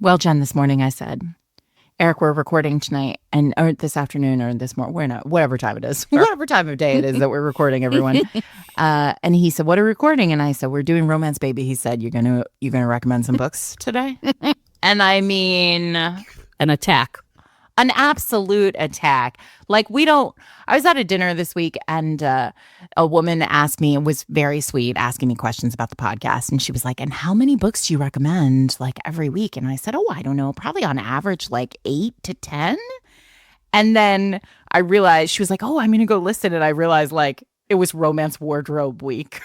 Well, Jen, this morning I said, Eric, we're recording tonight or this afternoon or this morning. We're not, whatever time it is, whatever time of day it is that we're recording, everyone. And he said, what are we recording? And I said, we're doing Romance Baby. He said, you're gonna recommend some books today? And I mean, an attack. An absolute attack. Like I was at a dinner this week and a woman asked me, it was very sweet, asking me questions about the podcast. And she was like, and how many books do you recommend like every week? And I said, oh, I don't know, probably on average like 8 to 10. And then I realized, she was like, oh, I'm going to go listen. And I realized like it was Romance Wardrobe Week.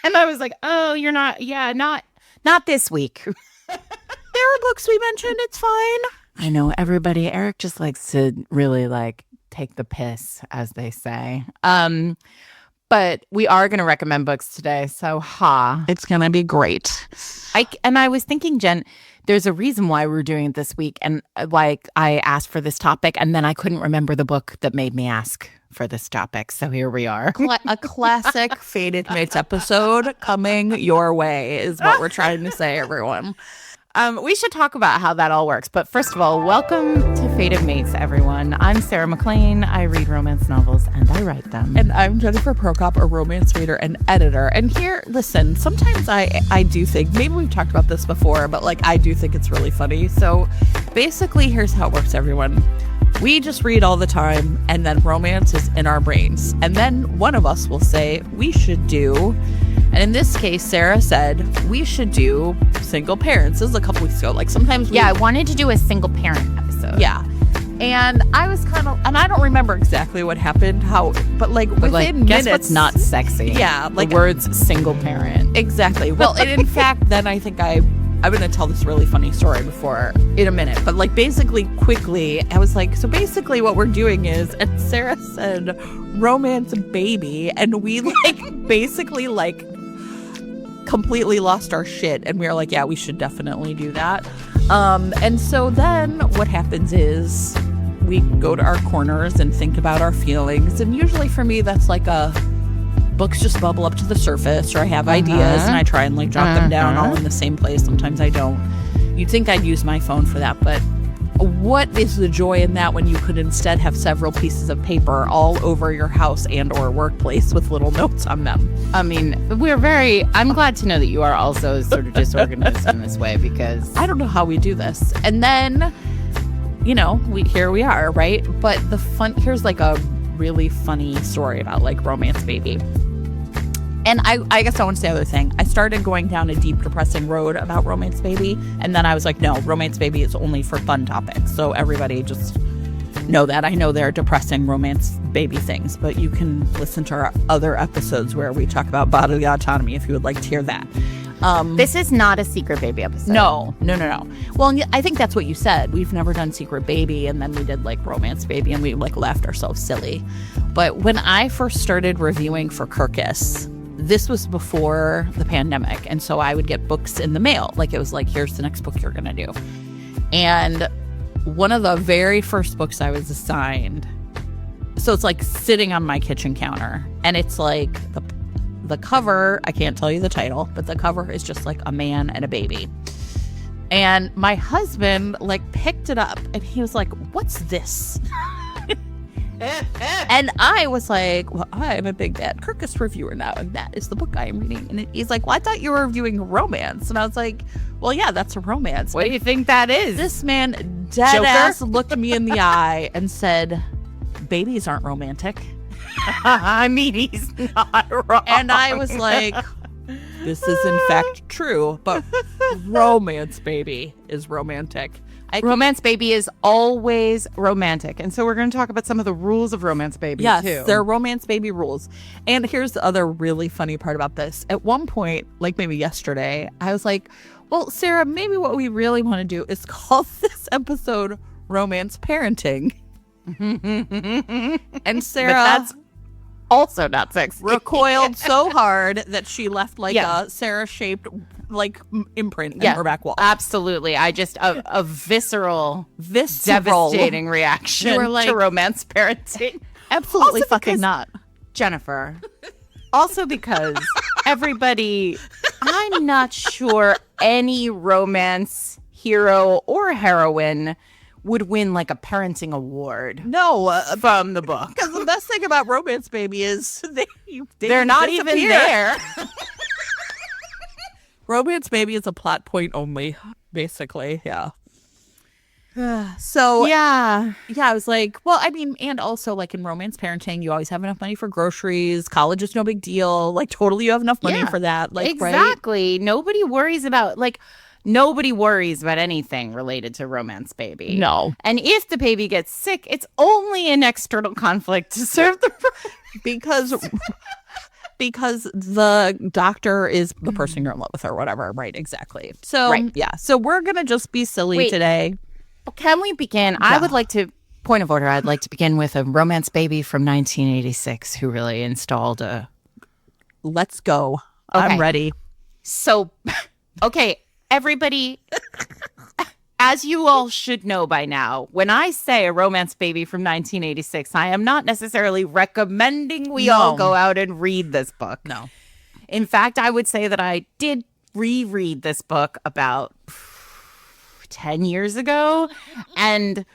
And I was like, oh, you're not, not this week. There are books we mentioned, it's fine. I know everybody. Eric just likes to really like take the piss, as they say. But we are going to recommend books today. So it's going to be great. I was thinking, Jen, there's a reason why we're doing it this week and why I asked for this topic. And then I couldn't remember the book that made me ask for this topic. So here we are. A classic Fated Mates episode coming your way is what we're trying to say, everyone. We should talk about how that all works. But first of all, welcome to Fated Mates, everyone. I'm Sarah McLean. I read romance novels and I write them. And I'm Jennifer Prokop, a romance reader and editor. And here, listen, sometimes I do think, maybe we've talked about this before, but like I do think it's really funny. So basically, here's how it works, everyone. We just read all the time, and then romance is in our brains. And then one of us will say, we should do, and in this case, Sarah said, we should do single parents. This was a couple weeks ago. Like sometimes I wanted to do a single parent episode. Yeah. And I was and I don't remember exactly what happened, but within minutes. Guess what's not sexy? Yeah. Like the words single parent. Exactly. Well, and in fact, then I think I'm going to tell this really funny story in a minute. But like basically quickly, I was like, so basically what we're doing is, and Sarah said, Romance Baby. And we basically completely lost our shit. And we were like, yeah, we should definitely do that. And so then what happens is we go to our corners and think about our feelings. And usually for me, that's like books just bubble up to the surface, or I have ideas and I try and jot them down all in the same place. Sometimes I don't. You'd think I'd use my phone for that, but what is the joy in that when you could instead have several pieces of paper all over your house and or workplace with little notes on them? I mean, I'm glad to know that you are also sort of disorganized in this way, because I don't know how we do this. And then, here we are, right? But here's a really funny story about Romance Baby. And I guess I want to say the other thing. I started going down a deep, depressing road about Romance Baby. And then I was like, no, Romance Baby is only for fun topics. So everybody just know that. I know there are depressing Romance Baby things, but you can listen to our other episodes where we talk about bodily autonomy if you would like to hear that. This is not a Secret Baby episode. No. Well, I think that's what you said. We've never done Secret Baby, and then we did Romance Baby, and we laughed ourselves silly. But when I first started reviewing for Kirkus, this was before the pandemic, and so I would get books in the mail. It was here's the next book you're gonna do. And one of the very first books I was assigned, so it's sitting on my kitchen counter, and it's the cover, I can't tell you the title, but the cover is just a man and a baby. And my husband picked it up and he was like, what's this? And I was like, well, I'm a big bad Kirkus reviewer now, and that is the book I am reading. And he's like, well, I thought you were reviewing romance. And I was like, well, yeah, that's a romance. What do you think that is? This man dead ass looked me in the eye and said, babies aren't romantic. I mean, he's not wrong. And I was like, this is in fact true, but Romance Baby is romantic. Romance Baby is always romantic. And so we're going to talk about some of the rules of Romance Baby, too. Yes, there are Romance Baby rules. And here's the other really funny part about this. At one point, maybe yesterday, I was like, well, Sarah, maybe what we really want to do is call this episode Romance Parenting. And Sarah... But that's also not sexy. Recoiled so hard that she left a Sarah-shaped imprint in her back wall. Absolutely. I just a visceral devastating reaction to Romance Parenting. Absolutely also fucking not. Jennifer. Also because everybody, I'm not sure any romance hero or heroine would win like a parenting award. No, from the book. Because the best thing about Romance Baby is they're not even there. Romance Baby is a plot point only, basically. Yeah. So yeah, I was like, well, I mean, and also like in romance parenting, you always have enough money for groceries. College is no big deal. Like totally, you have enough money for that. Like exactly. Right? Nobody worries about anything related to Romance Baby. No. And if the baby gets sick, it's only an external conflict to serve the because the doctor is the person you're in love with or whatever. Right. Exactly. So yeah. So we're gonna just be silly today. Can we begin? Yeah. I would like to, point of order, I'd like to begin with a Romance Baby from 1986 who really installed a... Let's go. Okay. I'm ready. So, okay, everybody, as you all should know by now, when I say a Romance Baby from 1986, I am not necessarily recommending we all go out and read this book. No. In fact, I would say that I did reread this book about 10 years ago, and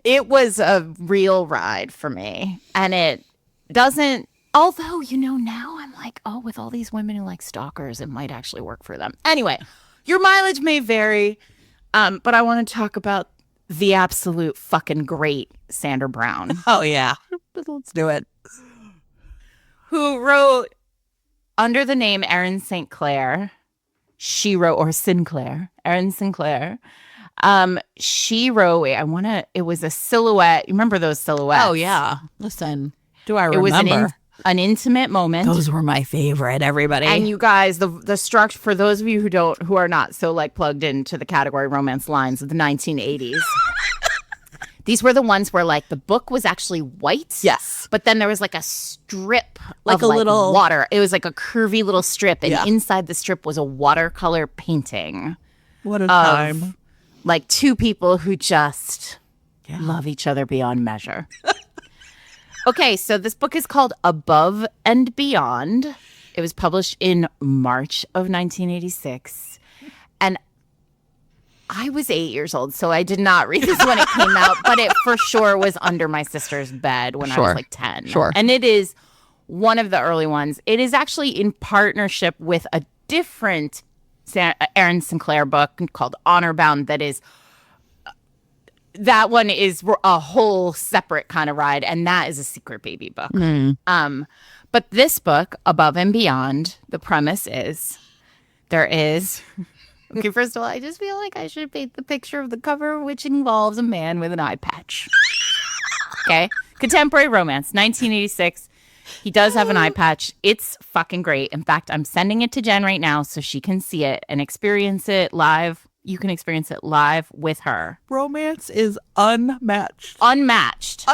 it was a real ride for me. And it doesn't, although, now I'm like, oh, with all these women who like stalkers, it might actually work for them. Anyway, your mileage may vary, but I want to talk about the absolute fucking great Sandra Brown. Oh, yeah. Let's do it. Who wrote under the name Erin St. She wrote, or Sinclair, Erin Sinclair. She wrote, it was a silhouette. You remember those silhouettes? Oh, yeah. Listen, do I remember? It was an intimate moment. Those were my favorite, everybody. And you guys, the structure, for those of you who are not so like plugged into the category romance lines of the 1980s. These were the ones where like the book was actually white. Yes. But then there was like a strip like of little water. It was like a curvy little strip. And inside the strip was a watercolor painting. What a time. Like two people who just love each other beyond measure. Okay, so this book is called Above and Beyond. It was published in March of 1986. And I was 8 years old, so I did not read this when it came out, but it for sure was under my sister's bed when I was like 10. Sure. And it is one of the early ones. It is actually in partnership with a different Erin Sinclair book called Honor Bound that one is a whole separate kind of ride, and that is a Secret Baby book. But this book, Above and Beyond, the premise is there is... Okay, first of all, I just feel like I should paint the picture of the cover, which involves a man with an eye patch. Okay? Contemporary romance, 1986. He does have an eye patch. It's fucking great. In fact, I'm sending it to Jen right now so she can see it and experience it live. You can experience it live with her. Romance is unmatched. Unmatched.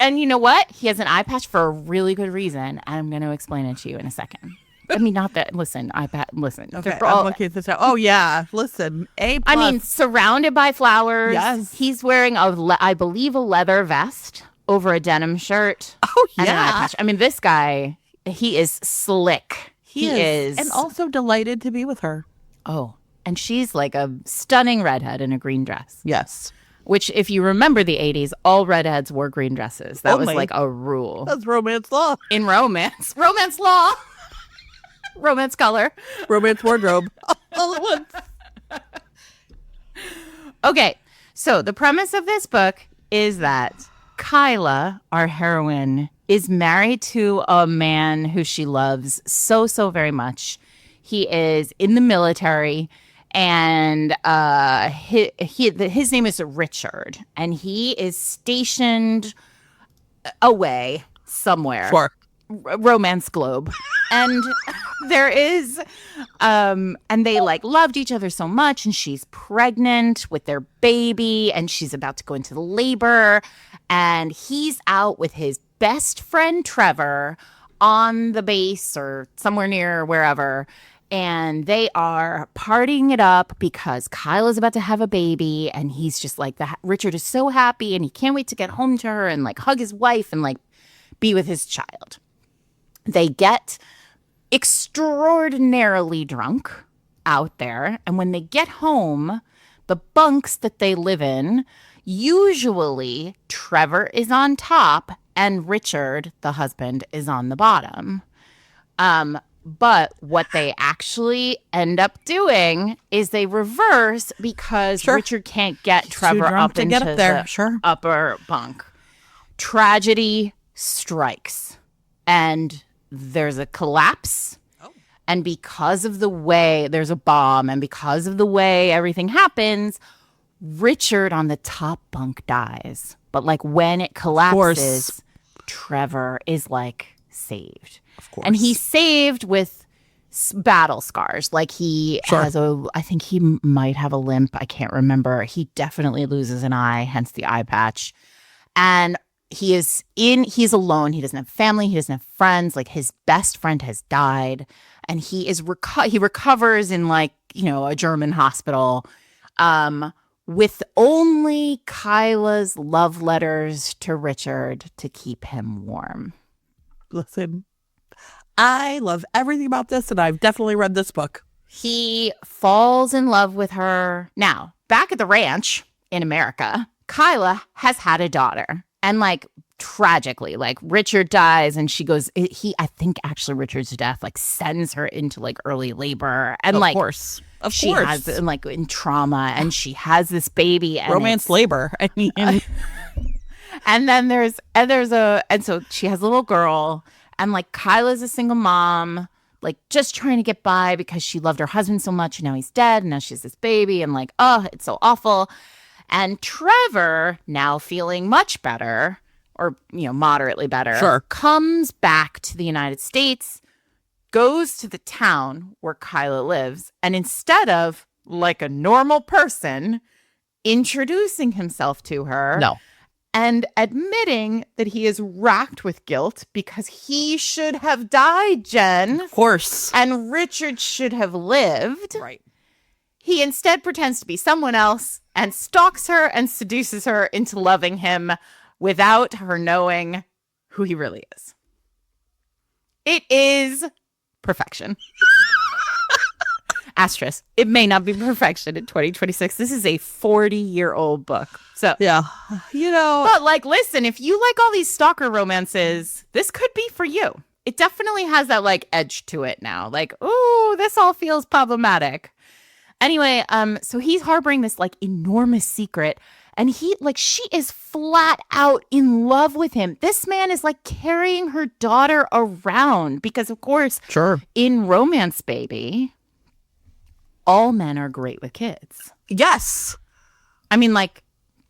And you know what? He has an eye patch for a really good reason. And I'm going to explain it to you in a second. I mean, not that. Listen, listen. Okay, I'm looking at this out. Oh, yeah. Listen, A+. I mean, surrounded by flowers. Yes. He's wearing, I believe, a leather vest over a denim shirt. Oh, yeah. And an eye patch. I mean, this guy, he is slick. He is. And also delighted to be with her. Oh, and she's like a stunning redhead in a green dress. Yes. Which, if you remember the 80s, all redheads wore green dresses. That was like a rule. That's romance law. In romance. Romance law. Romance color. Romance wardrobe. All at once. Okay, so the premise of this book is that Kyla, our heroine, is married to a man who she loves so, so very much. He is in the military, and his name is Richard, and he is stationed away somewhere. Sure. Romance globe. And there is and they like loved each other so much, and she's pregnant with their baby, and she's about to go into labor, and he's out with his best friend Trevor on the base or somewhere near wherever, and they are partying it up because Kyla's about to have a baby, and he's just like, Richard is so happy, and he can't wait to get home to her and like hug his wife and like be with his child. They get extraordinarily drunk out there. And when they get home, the bunks that they live in, usually Trevor is on top and Richard, the husband, is on the bottom. But what they actually end up doing is they reverse because Richard can't get Trevor up into the upper bunk. Tragedy strikes and there's a collapse. And because of the way there's a bomb and because of the way everything happens, Richard on the top bunk dies. But like when it collapses, Trevor is like saved. Of course. And he's saved with battle scars. Like he has I think he might have a limp. I can't remember. He definitely loses an eye, hence the eye patch. And he's alone. He doesn't have family. He doesn't have friends. Like his best friend has died. And he recovers in like, a German hospital with only Kyla's love letters to Richard to keep him warm. Listen, I love everything about this, and I've definitely read this book. He falls in love with her. Now, back at the ranch in America, Kyla has had a daughter. And like tragically, like Richard dies and she goes, I think actually Richard's death like sends her into like early labor. And of course. She has like in trauma and she has this baby. And romance labor. I mean. And then and so she has a little girl and like Kyla's a single mom, like just trying to get by because she loved her husband so much and now he's dead and now she has this baby and like, oh, it's so awful. And Trevor, now feeling much better or, moderately better, comes back to the United States, goes to the town where Kyla lives, and instead of like a normal person introducing himself to her, and admitting that he is racked with guilt because he should have died, Jen. Of course. And Richard should have lived. Right. He instead pretends to be someone else and stalks her and seduces her into loving him without her knowing who he really is. It is perfection. Asterisk. It may not be perfection in 2026. This is a 40-year-old book. So yeah, But like, listen, if you like all these stalker romances, this could be for you. It definitely has that like edge to it now. Like, ooh, this all feels problematic. Anyway, so he's harboring this like enormous secret and she is flat out in love with him. This man is like carrying her daughter around because of course, in Romance Baby, all men are great with kids. Yes. I mean, like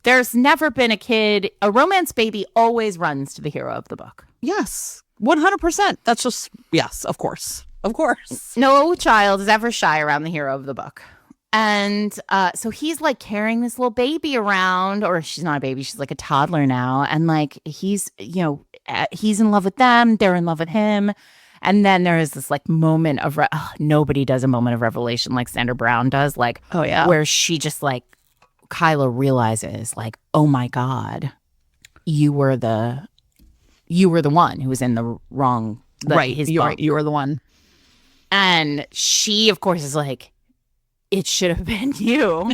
there's never been a Romance Baby always runs to the hero of the book. Yes. 100%. That's just, yes, of course. Of course. No child is ever shy around the hero of the book. And so he's like carrying this little baby around, or she's not a baby, she's like a toddler now. And like he's in love with them, they're in love with him. And then there is this like moment of nobody does a moment of revelation like Sandra Brown does, like where she just like Kyla realizes like, oh my God, you were the one who was in the wrong you were the one. And she of course is like, it should have been you.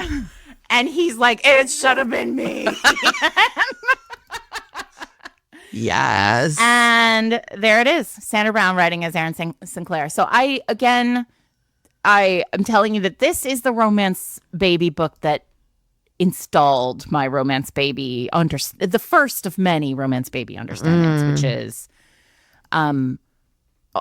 And he's like, it should have been me. Yes. And there it is. Sandra Brown writing as Erin Sinclair. So I am telling you that this is the Romance Baby book that installed my Romance Baby, the first of many Romance Baby understandings, which is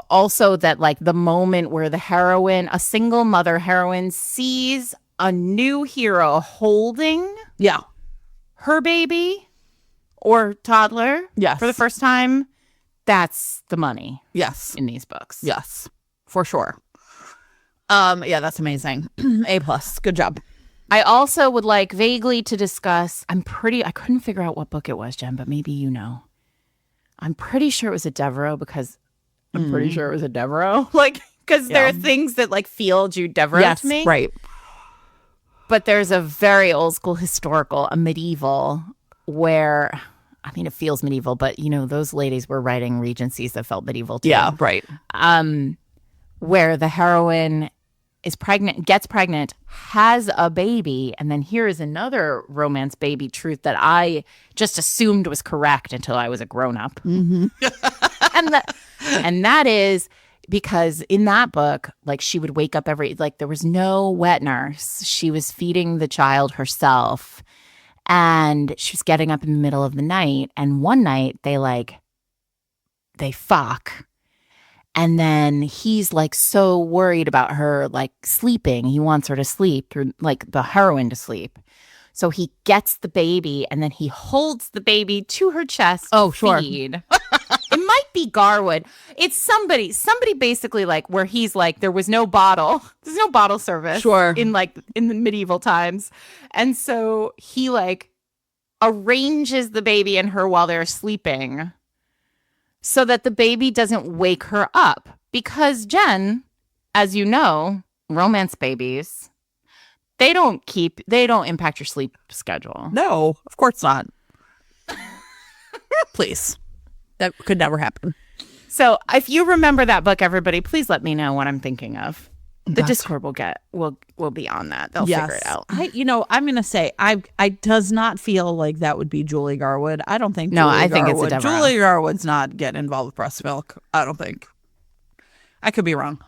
also that like the moment where the heroine, a single mother heroine, sees a new hero holding her baby or toddler for the first time, that's the money. Yes. In these books. Yes, for sure. That's amazing. A+. Good job. I also would like vaguely to discuss, I couldn't figure out what book it was, Jen, but maybe you know. I'm pretty sure it was a Devereaux because I'm pretty sure it was a Devereaux. Like, because there are things that like feel Jude Devereaux to me. Right. But there's a very old school historical, a medieval, where, I mean, it feels medieval, but those ladies were writing regencies that felt medieval too. Yeah, right. Where the heroine is pregnant, gets pregnant, has a baby, and then here is another romance baby truth that I just assumed was correct until I was a grown-up. Mm-hmm. and that is because in that book, like she would wake up there was no wet nurse. She was feeding the child herself, and she was getting up in the middle of the night. And one night they fuck. And then he's like so worried about her like sleeping. He wants her to sleep through like the heroine to sleep. So he gets the baby and then he holds the baby to her chest. Oh, to sure. Feed. It might be Garwood. It's somebody basically like where he's like, there was no bottle. There's no bottle service. Sure. In the medieval times. And so he like arranges the baby and her while they're sleeping so that the baby doesn't wake her up. Because Jen, as you know, romance babies, they don't impact your sleep schedule. No, of course not. Please. That could never happen. So if you remember that book, everybody, please let me know what I'm thinking of. The Discord will be on that. They'll figure it out. I'm gonna say I does not feel like that would be Julie Garwood. I don't think. No, Julie I think Garwood, it's a Deborah. Julie Garwood's not getting involved with breast milk. I don't think. I could be wrong.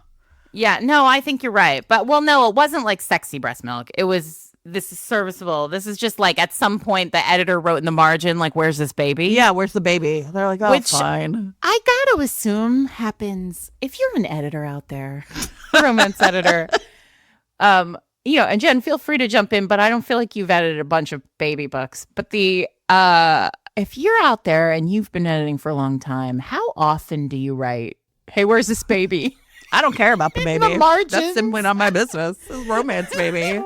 Yeah, no, I think you're right. But no, it wasn't like sexy breast milk. It was, this is serviceable. This is just like at some point the editor wrote in the margin, like, where's this baby? Yeah, where's the baby? They're like, oh, Which fine. I gotta assume happens if you're an editor out there, romance editor. And Jen, feel free to jump in, but I don't feel like you've edited a bunch of baby books. But if you're out there and you've been editing for a long time, how often do you write, hey, where's this baby? I don't care about the baby. The margins. That's simply not my business. This is romance, baby.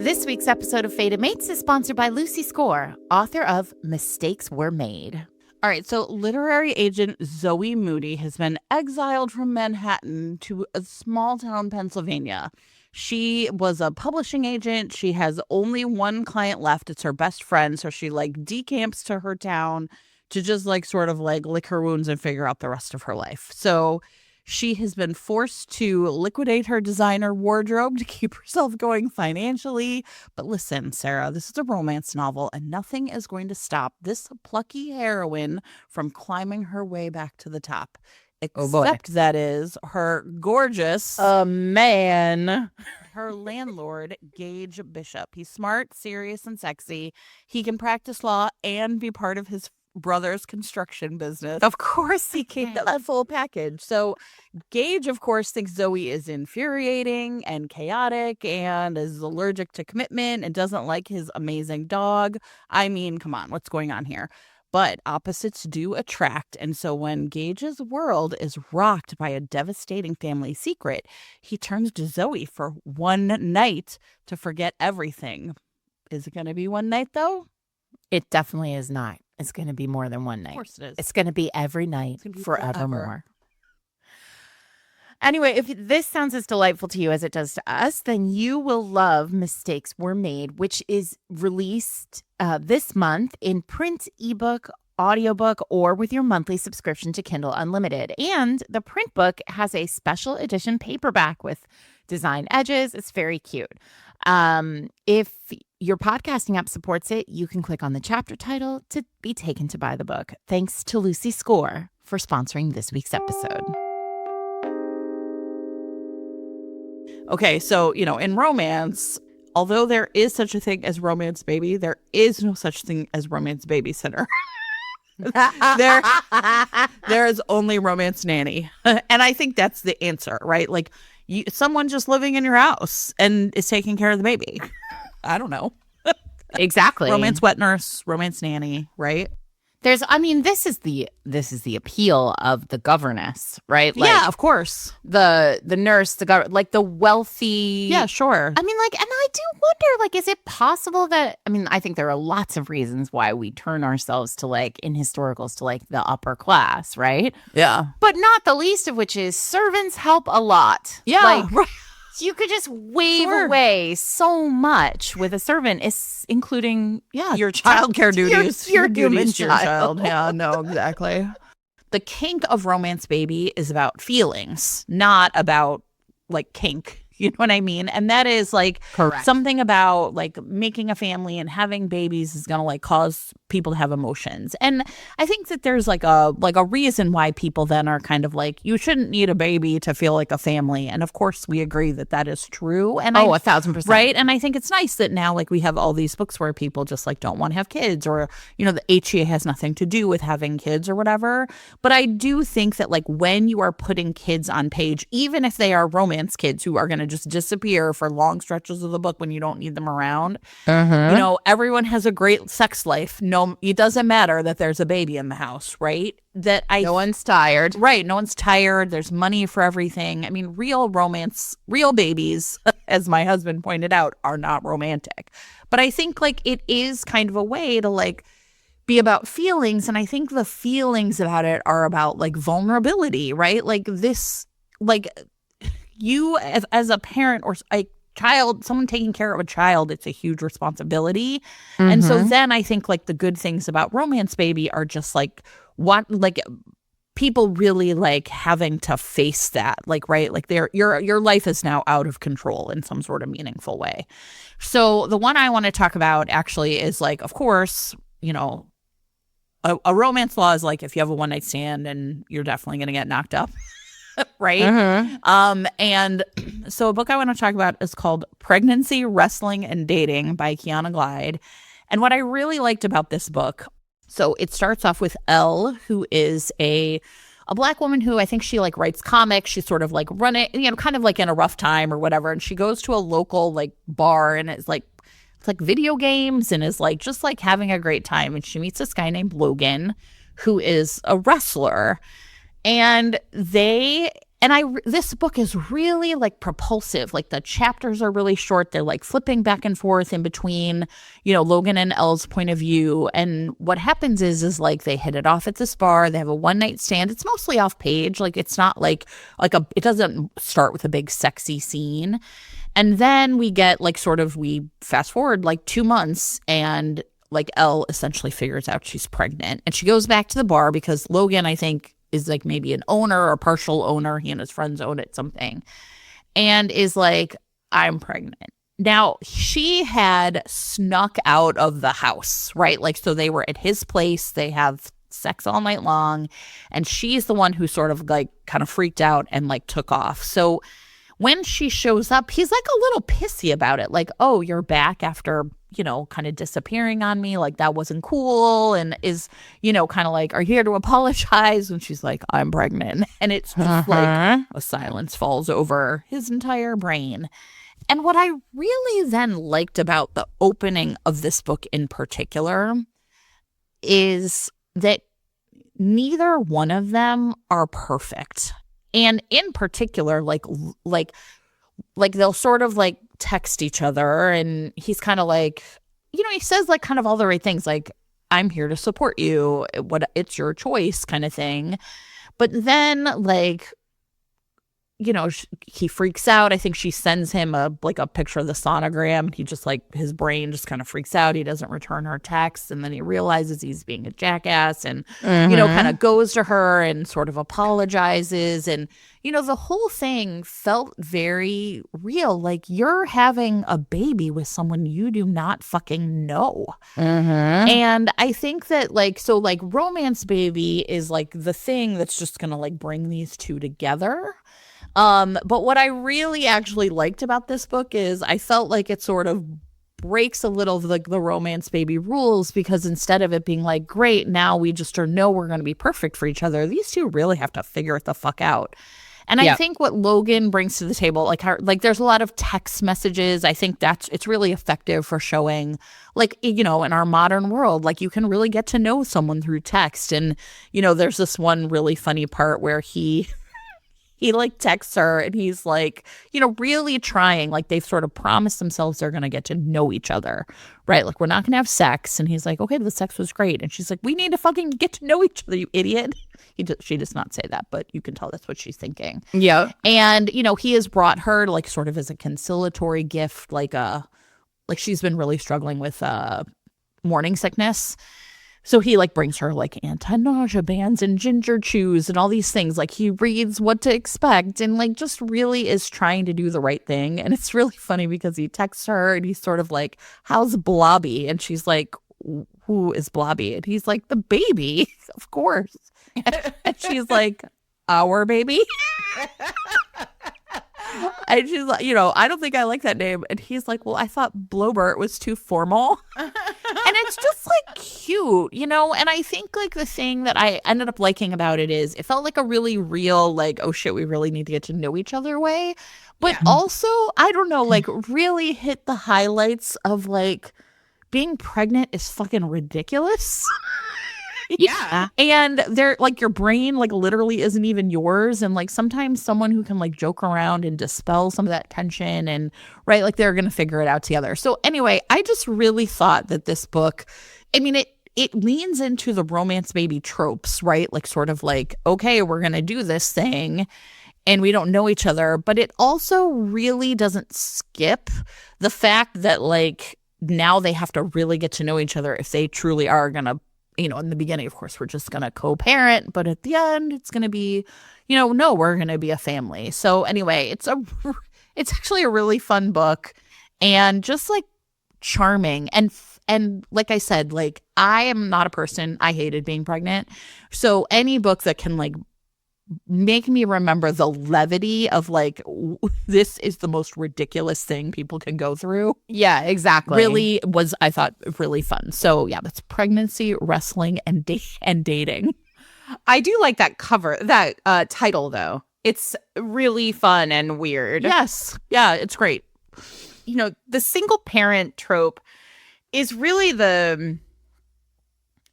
This week's episode of Fated Mates is sponsored by Lucy Score, author of Mistakes Were Made. All right, so literary agent Zoe Moody has been exiled from Manhattan to a small town, Pennsylvania. She was a publishing agent. She has only one client left. It's her best friend. So she like decamps to her town to just like sort of like lick her wounds and figure out the rest of her life. So she has been forced to liquidate her designer wardrobe to keep herself going financially. But listen, Sarah, this is a romance novel and nothing is going to stop this plucky heroine from climbing her way back to the top. Except that is her gorgeous man. Her landlord, Gage Bishop. He's smart, serious, and sexy. He can practice law and be part of his brother's construction business. Of course he can. That full package. So Gage, of course, thinks Zoe is infuriating and chaotic and is allergic to commitment and doesn't like his amazing dog. I mean, come on, what's going on here? But opposites do attract. And so when Gage's world is rocked by a devastating family secret, he turns to Zoe for one night to forget everything. Is it going to be one night, though? It definitely is not. It's going to be more than one night. Of course it is. It's going to be every night forevermore. Forever. Anyway, if this sounds as delightful to you as it does to us, then you will love Mistakes Were Made, which is released this month in print, ebook, audiobook, or with your monthly subscription to Kindle Unlimited. And the print book has a special edition paperback with design edges. It's very cute. If your podcasting app supports it, you can click on the chapter title to be taken to buy the book. Thanks to Lucy Score for sponsoring this week's episode. Okay, so, in romance, although there is such a thing as romance baby, there is no such thing as romance babysitter. there is only romance nanny. And I think that's the answer, right? Like, someone just living in your house and is taking care of the baby. I don't know. Exactly. Romance wet nurse, romance nanny, right? This is the appeal of the governess, right? Like, yeah, of course. The nurse, like the wealthy. Yeah, sure. And I do wonder, is it possible that, I think there are lots of reasons why we turn ourselves to in historicals to the upper class, right? Yeah. But not the least of which is servants help a lot. Yeah. Right. You could just wave away so much with a servant, including your childcare duties. Your duties human to your child. Yeah, no, exactly. The kink of romance baby is about feelings, not about like kink. You know what I mean? And that is like Correct. something about like making a family and having babies is going to like cause people to have emotions. And I think that there's like a reason why people then are kind of like, you shouldn't need a baby to feel like a family. And of course we agree that that is true. And 1,000%. right. And I think it's nice that now like we have all these books where people just like don't want to have kids, or, you know, the HEA has nothing to do with having kids or whatever. But I do think that like when you are putting kids on page, even if they are romance kids who are going to just disappear for long stretches of the book when you don't need them around, you know, everyone has a great sex life. No, it doesn't matter that there's a baby in the house, right? No one's tired. Right. No one's tired. There's money for everything. I mean, real romance, real babies, as my husband pointed out, are not romantic. But I think like it is kind of a way to like be about feelings. And I think the feelings about it are about like vulnerability, right? Like this, like you as a parent or a child, someone taking care of a child, it's a huge responsibility. And so then I think like the good things about Romance Baby are just like what, like people really like having to face that, like, right, like your life is now out of control in some sort of meaningful way. So the one I want to talk about actually is like, of course, you know, a romance law is like if you have a one night stand and you're definitely going to get knocked up. Right. And so a book I want to talk about is called Pregnancy, Wrestling, and Dating by Kiana Glide. And what I really liked about this book, so it starts off with Elle, who is a Black woman who I think she like writes comics. She's sort of like running, you know, kind of like in a rough time or whatever. And she goes to a local like bar and it's like video games and is like just like having a great time. And she meets this guy named Logan, who is a wrestler. And this book is really like propulsive. Like the chapters are really short. They're like flipping back and forth in between, you know, Logan and Elle's point of view. And what happens is like they hit it off at this bar. They have a one night stand. It's mostly off page. Like it's not like it doesn't start with a big sexy scene. And then we get like we fast forward like 2 months and like Elle essentially figures out she's pregnant. And she goes back to the bar because Logan, I think, is like maybe an owner or partial owner. He and his friends own it, something. And is like, I'm pregnant. Now, she had snuck out of the house, right? Like, so they were at his place. They have sex all night long. And she's the one who sort of like kind of freaked out and like took off. So when she shows up, he's like a little pissy about it. Like, oh, you're back after, you know, kind of disappearing on me. Like that wasn't cool. And is, you know, kind of like, are you here to apologize? And she's like, I'm pregnant. And it's just like a silence falls over his entire brain. And what I really then liked about the opening of this book in particular is that neither one of them are perfect. And in particular, like they'll sort of like text each other and he's kind of like, you know, he says like kind of all the right things, like, I'm here to support you, it's your choice kind of thing. But then like, you know, he freaks out. I think she sends him a picture of the sonogram. He just like, his brain just kind of freaks out. He doesn't return her text. And then he realizes he's being a jackass and, you know, kind of goes to her and sort of apologizes. And, you know, the whole thing felt very real. Like you're having a baby with someone you do not fucking know. And I think that like, so like Romance Baby is like the thing that's just going to like bring these two together. But what I really actually liked about this book is I felt like it sort of breaks a little of the Romance Baby rules, because instead of it being like, great, now we just know we're going to be perfect for each other, these two really have to figure it the fuck out. And I think what Logan brings to the table, like there's a lot of text messages. I think it's really effective for showing, like, you know, in our modern world, like you can really get to know someone through text. And, you know, there's this one really funny part where he like texts her and he's like, you know, really trying, like they've sort of promised themselves they're going to get to know each other, right? Like we're not going to have sex. And he's like, okay, the sex was great. And she's like, we need to fucking get to know each other, you idiot. She does not say that, but you can tell that's what she's thinking. Yeah. And, you know, he has brought her like sort of as a conciliatory gift, like she's been really struggling with morning sickness. So he like brings her like anti-nausea bands and ginger chews and all these things. Like he reads what to expect and like just really is trying to do the right thing. And it's really funny because he texts her and he's sort of like, how's Blobby? And she's like, who is Blobby? And he's like, the baby, of course. And she's like, our baby? And she's like, I don't think I like that name. And he's like, well, I thought Blobert was too formal. And it's just like cute, And I think like the thing that I ended up liking about it is it felt like a really real, like, oh shit, we really need to get to know each other way. But also, I don't know, like really hit the highlights of like being pregnant is fucking ridiculous. Yeah. And they're like your brain like literally isn't even yours. And like sometimes someone who can like joke around and dispel some of that tension and right, like they're gonna figure it out together. So anyway, I just really thought that this book, I mean, it leans into the romance baby tropes, right? Like sort of like, okay, we're gonna do this thing and we don't know each other, but it also really doesn't skip the fact that like now they have to really get to know each other if they truly are gonna, in the beginning, of course, we're just going to co-parent, but at the end, it's going to be, no, we're going to be a family. So anyway, it's actually a really fun book and just like charming. And like I said, like I am not a person, I hated being pregnant. So any book that can like make me remember the levity of like this is the most ridiculous thing people can go through. Yeah, exactly. Really was, I thought, really fun. So yeah, that's pregnancy, wrestling, and dating. I do like that cover, that title though. It's really fun and weird. Yes. Yeah, it's great. The single parent trope is really there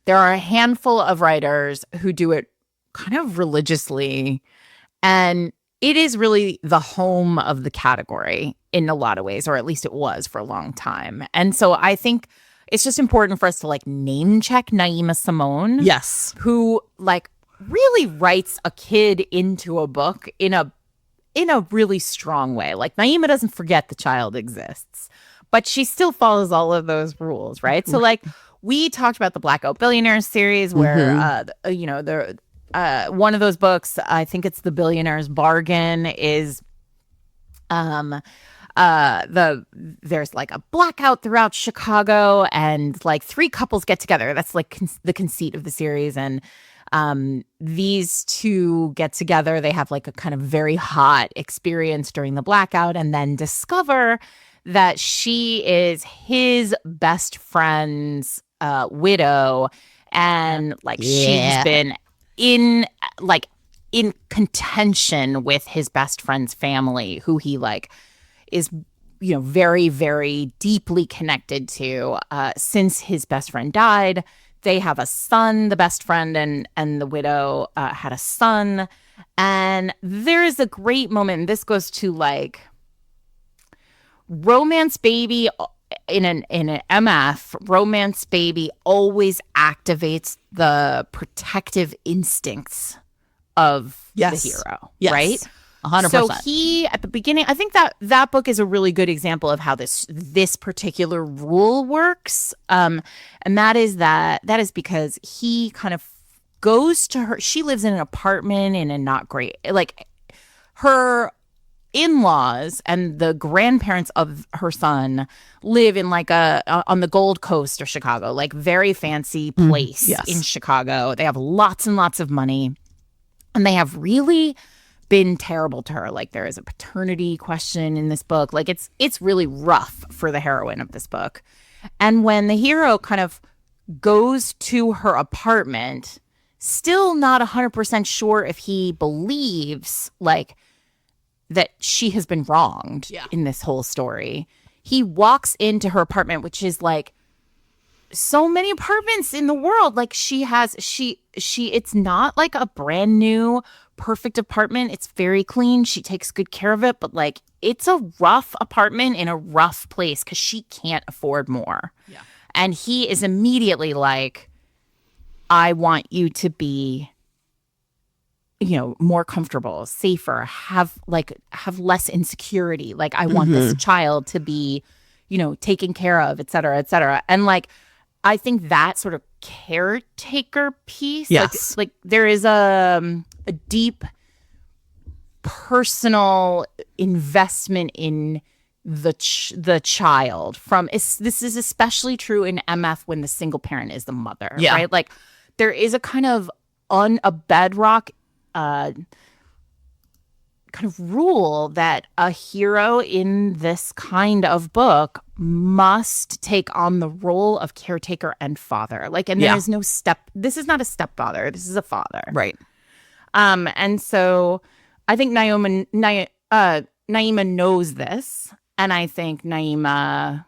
are a handful of writers who do it kind of religiously, and it is really the home of the category in a lot of ways, or at least it was for a long time. And so I think it's just important for us to like name check Naima Simone. Yes. Who like really writes a kid into a book in a really strong way. Like Naima doesn't forget the child exists, but she still follows all of those rules, right? So like we talked about the Blackout Billionaires series where one of those books, I think it's The Billionaire's Bargain, is there's like a blackout throughout Chicago and like three couples get together. That's like the conceit of the series. And these two get together. They have like a kind of very hot experience during the blackout and then discover that she is his best friend's widow. And like she's been in contention with his best friend's family, who he like is very, very deeply connected to since his best friend died. They have a son, the best friend and the widow had a son. And there is a great moment, and this goes to like romance baby in an MF, romance baby always activates the protective instincts of the hero, right? 100%. So he, at the beginning, I think that book is a really good example of how this particular rule works. And that is because he kind of goes to her. She lives in an apartment in a not great, like her in-laws and the grandparents of her son live in like on the Gold Coast of Chicago, like very fancy place in Chicago. They have lots and lots of money, and they have really been terrible to her. Like there is a paternity question in this book. Like it's really rough for the heroine of this book. And when the hero kind of goes to her apartment, still not 100% sure if he believes like that she has been wronged in this whole story. He walks into her apartment, which is like so many apartments in the world. Like it's not like a brand new perfect apartment. It's very clean. She takes good care of it, but like it's a rough apartment in a rough place because she can't afford more. Yeah. And he is immediately like, I want you to be more comfortable, safer, have less insecurity. Like I want this child to be, taken care of, et cetera, et cetera. And like, I think that sort of caretaker piece. Yes. Like there is a deep personal investment in the child. This is especially true in MF when the single parent is the mother, right? Like there is a kind of a bedrock kind of rule that a hero in this kind of book must take on the role of caretaker and father. Like, and there is no this is not a stepfather. This is a father. Right. And so I think Naima knows this, and I think Naima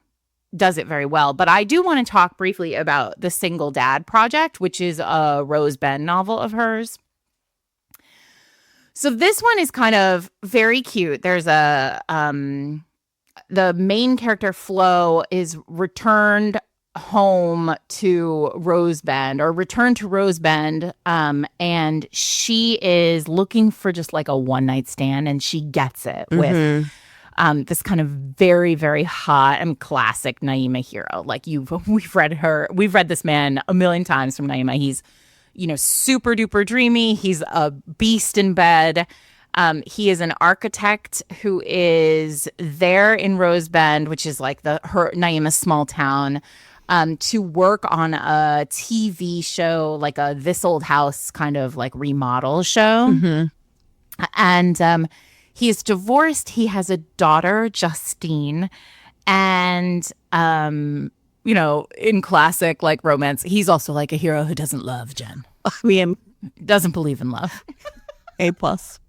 does it very well. But I do want to talk briefly about The Single Dad Project, which is a Rose Ben novel of hers. So this one is kind of very cute. There's the main character, Flo, is returned home to Rose Bend, and she is looking for just like a one-night stand, and she gets it with this kind of very, very hot and classic Naima hero. Like we've read this man a million times from Naima. He's, super duper dreamy. He's a beast in bed. He is an architect who is there in Rose Bend, which is like Naima's small town, to work on a TV show, like a This Old House kind of like remodel show. And he is divorced. He has a daughter, Justine, and in classic like romance, he's also like a hero who doesn't love Jen. I mean, doesn't believe in love. A+.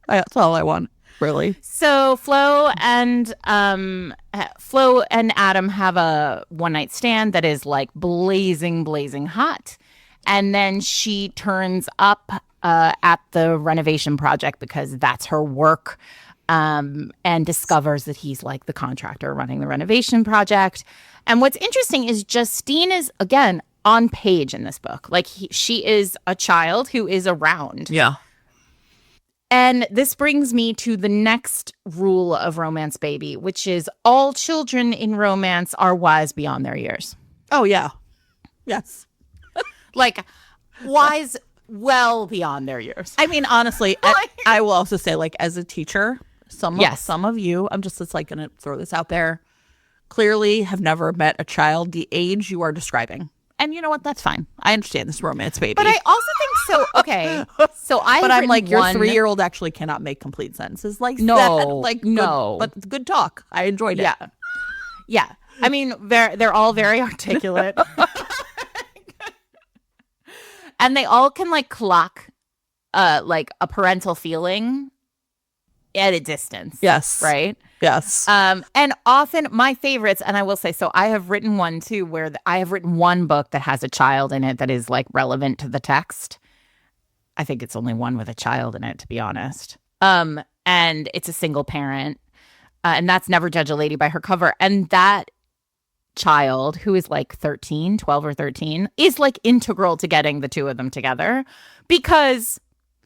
That's all I want, really. So Flo and Adam have a one-night stand that is like blazing hot. And then she turns up at the renovation project because that's her work, and discovers that he's like the contractor running the renovation project. And what's interesting is Justine is, again, on page in this book. Like she is a child who is around. Yeah. And this brings me to the next rule of Romance Baby, which is all children in romance are wise beyond their years. Oh, yeah. Yes. Like wise well beyond their years. I mean, honestly, I will also say, like, as a teacher, some of you, I'm just like going to throw this out there, clearly have never met a child the age you are describing. And you know what? That's fine. I understand this Romance Baby. But I also think so. Okay. So but I'm like, your 3-year-old actually cannot make complete sentences like no, that. Like, no. But good talk. I enjoyed it. Yeah. Yeah. I mean, they're all very articulate. And they all can like clock like a parental feeling at a distance. Yes. Right? Yes. And often my favorites, and I will say, so I have written one too, where I have written one book that has a child in it that is like relevant to the text. I think it's only one with a child in it, to be honest. And it's a single parent. And that's Never Judge a Lady by Her Cover. And that child, who is like 12 or 13, is like integral to getting the two of them together because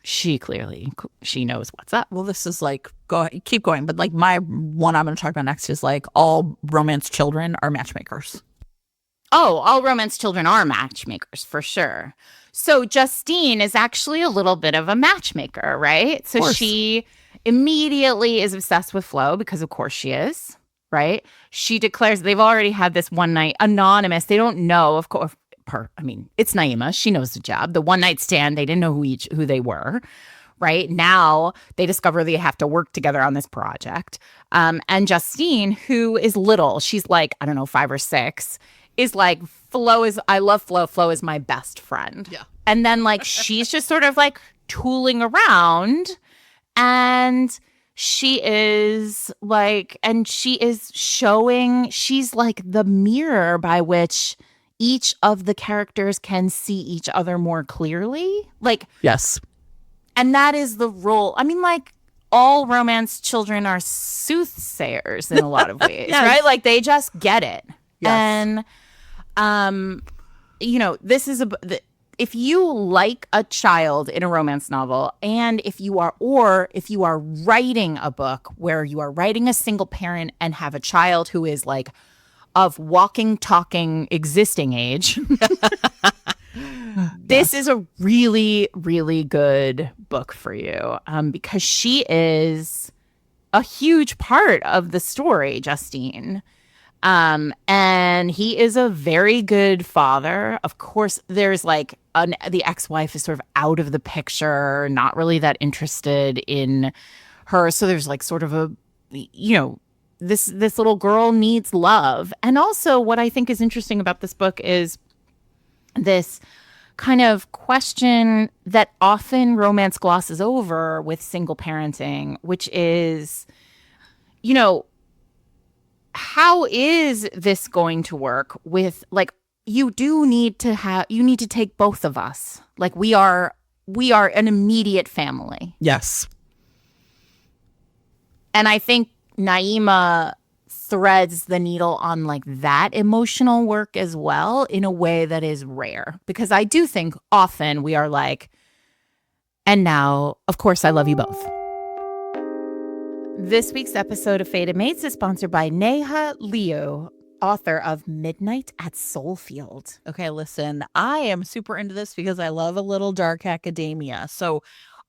she knows what's up. Well, this is like, keep going. But like my one I'm going to talk about next is like all romance children are matchmakers. Oh, all romance children are matchmakers for sure. So Justine is actually a little bit of a matchmaker, right? So she immediately is obsessed with Flo because of course she is, right? She declares they've already had this one night, anonymous. They don't know, of course. It's Naima. She knows the job. The one night stand, they didn't know who they were, right? Now they discover they have to work together on this project. And Justine, who is little, she's like, I don't know, 5 or 6, is like, I love Flo. Flo is my best friend. Yeah. And then like, she's just sort of like tooling around, and she is like she's like the mirror by which each of the characters can see each other more clearly. Like, yes. And that is the role. I mean, like, all romance children are soothsayers in a lot of ways, Yes. right? Like, they just get it. Yes. And, this is if you like a child in a romance novel, and if you are writing a book where you are writing a single parent and have a child who is like of walking, talking, existing age, This is a really, really good book for you because she is a huge part of the story, Justine. And he is a very good father. Of course, there's like the ex-wife is sort of out of the picture, not really that interested in her. So there's like sort of a, this little girl needs love. And also what I think is interesting about this book is this kind of question that often romance glosses over with single parenting, which is, how is this going to work with, like, you need to take both of us. Like, we are an immediate family. Yes. And I think Naima threads the needle on like that emotional work as well in a way that is rare, because I do think often we are like, and now, of course, I love you both. This week's episode of Fated Mates is sponsored by Neha Liu, author of Midnight at Soulfield. Okay, listen, I am super into this because I love a little dark academia. So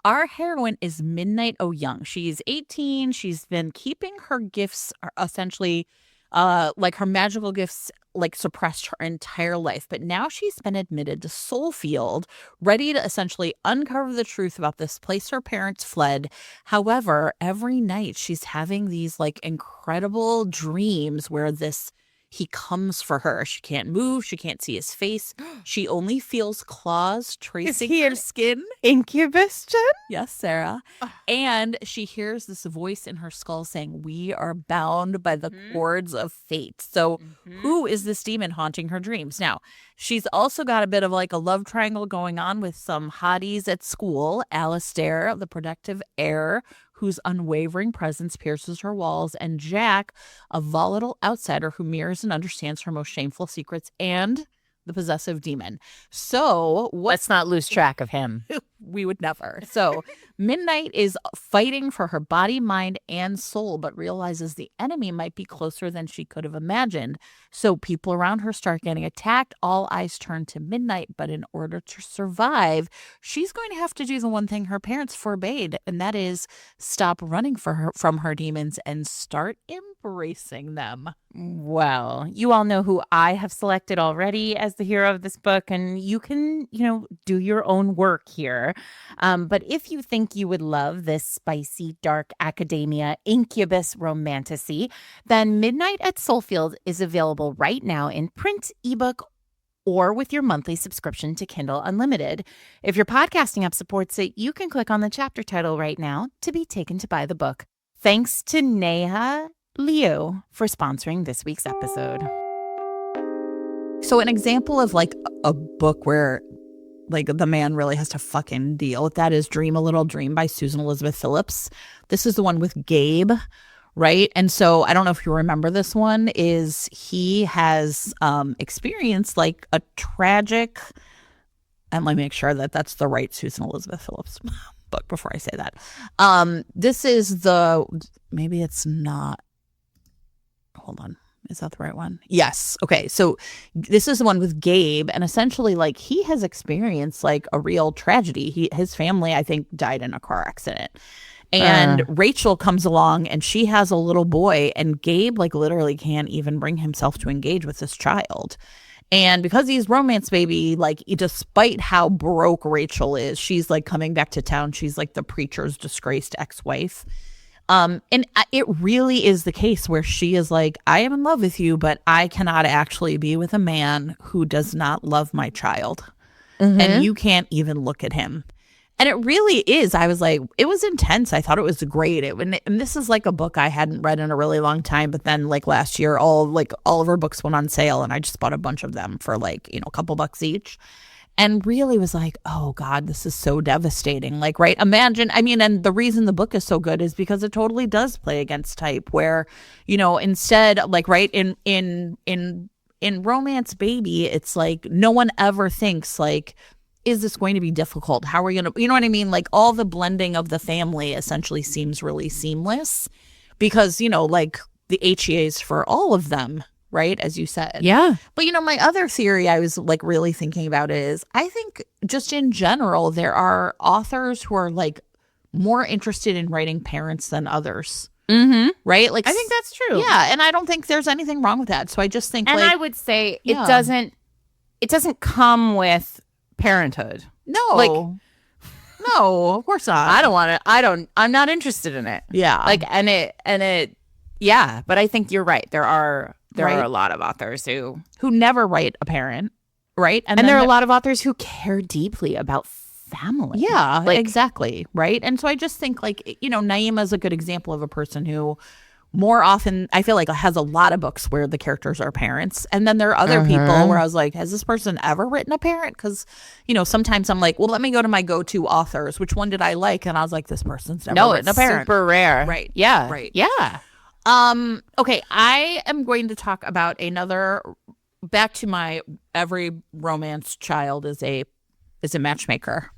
our heroine is Midnight Young. She's 18. She's been keeping her gifts essentially like her magical gifts like suppressed her entire life. But now she's been admitted to Soulfield, ready to essentially uncover the truth about this place her parents fled. However, every night she's having these like incredible dreams where he comes for her. She can't move. She can't see his face. She only feels claws tracing her skin. Incubus, Jen? Yes, Sarah. And she hears this voice in her skull saying, "We are bound by the cords of fate." So who is this demon haunting her dreams? Now, she's also got a bit of like a love triangle going on with some hotties at school. Alistair, the protective heir, whose unwavering presence pierces her walls, and Jack, a volatile outsider who mirrors and understands her most shameful secrets, and the possessive demon. So let's not lose track of him. We would never. So Midnight is fighting for her body, mind, and soul, but realizes the enemy might be closer than she could have imagined. So people around her start getting attacked. All eyes turn to Midnight, but in order to survive, she's going to have to do the one thing her parents forbade, and that is stop running from her demons and start embracing them. Well, you all know who I have selected already as the hero of this book, and you can, do your own work here. But if you think you would love this spicy, dark academia incubus romantasy, then Midnight at Soulfield is available right now in print, ebook, or with your monthly subscription to Kindle Unlimited. If your podcasting app supports it, you can click on the chapter title right now to be taken to buy the book. Thanks to Neha Liu for sponsoring this week's episode. So an example of like a book where like the man really has to fucking deal with that is Dream a Little Dream by Susan Elizabeth Phillips. This is the one with Gabe, right? And so I don't know if you remember this one, is he has experienced like a tragic, and let me make sure that that's the right Susan Elizabeth Phillips book before I say that. This is maybe it's not, hold on. Is that the right one? Yes. Okay. So this is the one with Gabe, and essentially like he has experienced like a real tragedy. His family, I think, died in a car accident. And Rachel comes along and she has a little boy, and Gabe like literally can't even bring himself to engage with this child. And because he's romance baby, like despite how broke Rachel is, she's like coming back to town. She's like the preacher's disgraced ex-wife. And it really is the case where she is like, I am in love with you, but I cannot actually be with a man who does not love my child. And you can't even look at him. And it really is. I was like, it was intense. I thought it was great. And this is like a book I hadn't read in a really long time. But then like last year, all of her books went on sale, and I just bought a bunch of them for like, a couple bucks each. And really was like, oh God, this is so devastating. Like, right? Imagine, and the reason the book is so good is because it totally does play against type, where, instead, like, right, in Romance Baby, it's like no one ever thinks like, is this going to be difficult? How are we going to, you know what I mean? Like all the blending of the family essentially seems really seamless because, like the HEAs for all of them right? As you said. Yeah. But, my other theory I was like really thinking about is I think just in general, there are authors who are like more interested in writing parents than others. Mm-hmm. Right? Like, I think that's true. Yeah. And I don't think there's anything wrong with that. So I just think And like, I would say Yeah. it doesn't come with parenthood. no, like- no, of course not. I'm not interested in it. Yeah. Like, yeah, but I think you're right. There are Right. a lot of authors who never write a parent. Right. and there are a lot of authors who care deeply about family. Yeah, Like- exactly. Right. And so I just think like, Naima is a good example of a person who more often I feel like has a lot of books where the characters are parents. And then there are other people where I was like, has this person ever written a parent? Because, sometimes I'm like, well, let me go to my go-to authors. Which one did I like? And I was like, this person's never written a parent. Super rare. Right. Yeah. Right. Yeah. Okay, I am going to talk about another back to my every romance child is a matchmaker.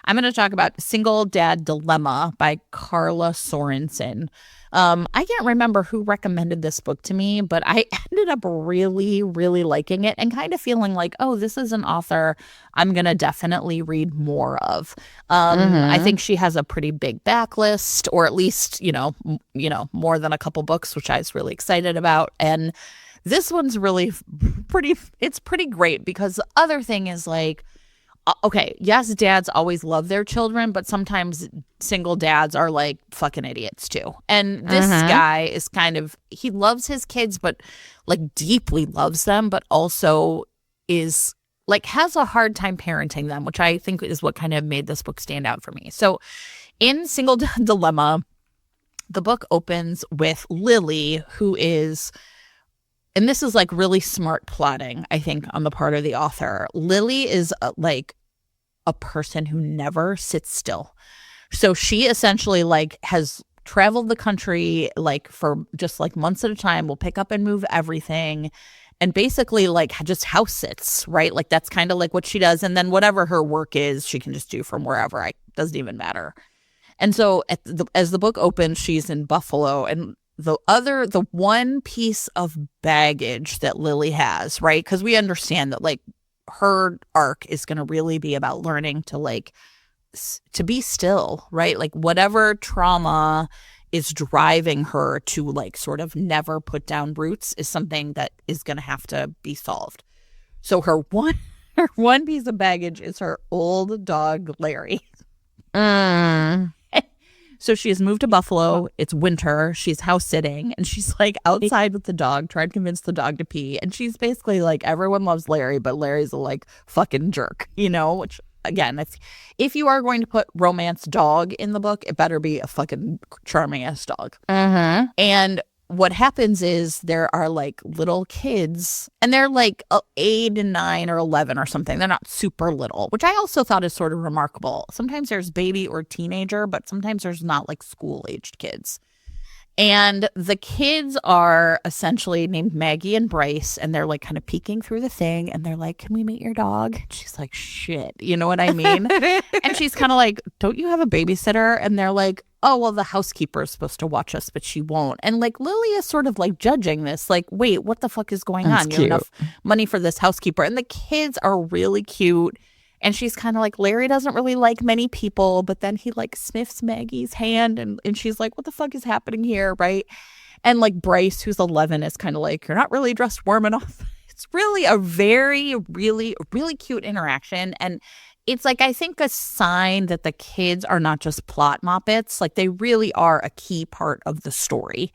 I'm going to talk about Single Dad Dilemma by Carla Sorensen. I can't remember who recommended this book to me, but I ended up really, really liking it and kind of feeling like, oh, this is an author I'm going to definitely read more of. I think she has a pretty big backlist, or at least, more than a couple books, which I was really excited about. And this one's really it's pretty great because the other thing is like, okay, yes, dads always love their children, but sometimes single dads are like fucking idiots too. And this guy is he loves his kids, but like deeply loves them, but also is like has a hard time parenting them, which I think is what kind of made this book stand out for me. So in Single Dilemma, the book opens with Lily, who is, and this is like really smart plotting, I think, on the part of the author. Lily is like a person who never sits still. So she essentially like has traveled the country like for just like months at a time, will pick up and move everything and basically like just house sits, right? Like that's kind of like what she does. And then whatever her work is, she can just do from wherever. It doesn't even matter. And so as the book opens, she's in Buffalo, and the one piece of baggage that Lily has, right? Because we understand that like her arc is going to really be about learning to like to be still, right? Like whatever trauma is driving her to like sort of never put down roots is something that is going to have to be solved. So her one piece of baggage is her old dog Larry. So she has moved to Buffalo. It's winter. She's house sitting, and she's like outside with the dog, trying to convince the dog to pee. And she's basically like, everyone loves Larry, but Larry's a like fucking jerk, which again, if you are going to put romance dog in the book, it better be a fucking charming ass dog. And what happens is there are like little kids, and they're like 8 and 9 or 11 or something. They're not super little, which I also thought is sort of remarkable. Sometimes there's baby or teenager, but sometimes there's not like school-aged kids. And the kids are essentially named Maggie and Bryce, and they're like kind of peeking through the thing, and they're like, "Can we meet your dog?" And she's like, "Shit," you know what I mean? And she's kind of like, "Don't you have a babysitter?" And they're like, "Oh, well, the housekeeper is supposed to watch us, but she won't." And like Lily is sort of like judging this, like, "Wait, what the fuck is going on? You have enough money for this housekeeper?" And the kids are really cute. And she's kind of like, Larry doesn't really like many people, but then he like sniffs Maggie's hand, and she's like, what the fuck is happening here, right? And like Bryce, who's 11, is kind of like, you're not really dressed warm enough. It's really a very, really, really cute interaction. And it's like, I think a sign that the kids are not just plot moppets, like they really are a key part of the story.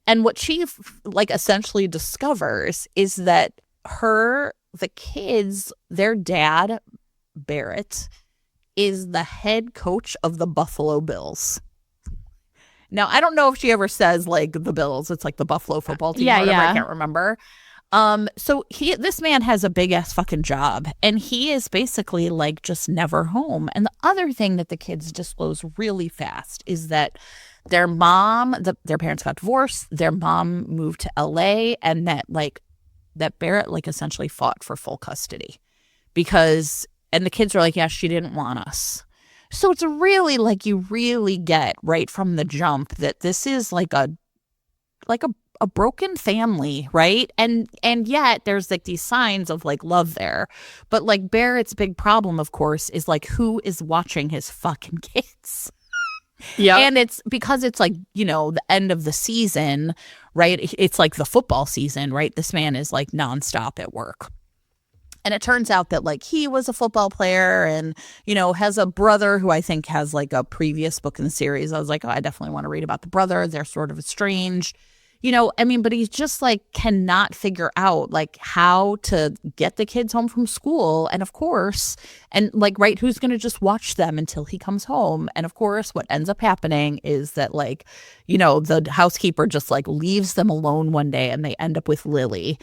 And what she like essentially discovers is that the kids, their dad, Barrett, is the head coach of the Buffalo Bills. Now, I don't know if she ever says like the Bills. It's like the Buffalo football team. Yeah, or whatever. yeah. I can't remember. So this man has a big ass fucking job, and he is basically like just never home. And the other thing that the kids disclose really fast is that their parents got divorced. Their mom moved to LA, and that Barrett like essentially fought for full custody and the kids are like, yeah, she didn't want us. So it's really like you really get right from the jump that this is like a a broken family, right? And yet there's like these signs of like love there. But like Barrett's big problem, of course, is like who is watching his fucking kids? Yeah. And it's because it's like, you know, the end of the season, right? It's like the football season, right? This man is like nonstop at work. And it turns out that like he was a football player and, you know, has a brother who I think has like a previous book in the series. I was like, oh, I definitely want to read about the brother. They're sort of estranged. You know, I mean, but he's just like cannot figure out like how to get the kids home from school. And of course, and like, right, who's going to just watch them until he comes home? And of course, what ends up happening is that like, you know, the housekeeper just like leaves them alone one day and they end up with Lily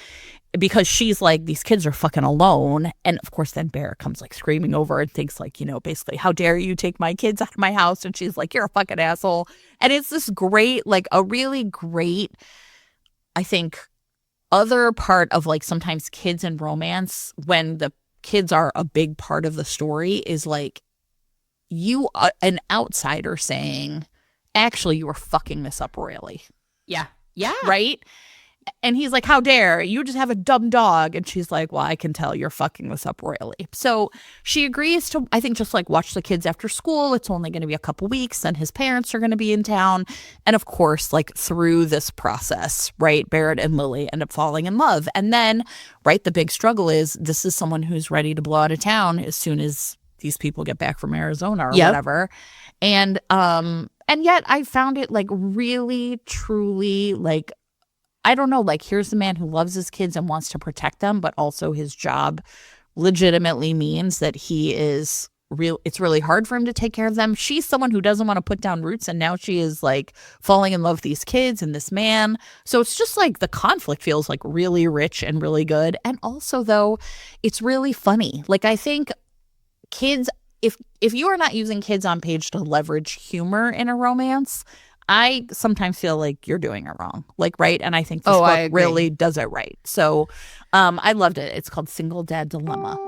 because she's like, these kids are fucking alone. And of course, then Bear comes like screaming over and thinks like, you know, basically, how dare you take my kids out of my house? And she's like, you're a fucking asshole. And it's this great, like a really great, I think, other part of like sometimes kids in romance when the kids are a big part of the story is like you, an outsider saying, actually, you were fucking this up royally. Yeah. Yeah. Right? And he's like, how dare you just have a dumb dog? And she's like, well, I can tell you're fucking this up royally. So she agrees to, I think, just like watch the kids after school. It's only going to be a couple weeks and his parents are going to be in town. And of course, like through this process, right, Barrett and Lily end up falling in love. And then, right, the big struggle is this is someone who's ready to blow out of town as soon as these people get back from Arizona or whatever. And yet I found it like really, truly like, I don't know, like here's the man who loves his kids and wants to protect them, but also his job legitimately means that he is real. It's really hard for him to take care of them. She's someone who doesn't want to put down roots. And now she is like falling in love with these kids and this man. So it's just like the conflict feels like really rich and really good. And also though, it's really funny. Like I think kids, if you are not using kids on page to leverage humor in a romance, I sometimes feel like you're doing it wrong. Like, right? And I think this book really does it right. So I loved it. It's called Single Dad Dilemma.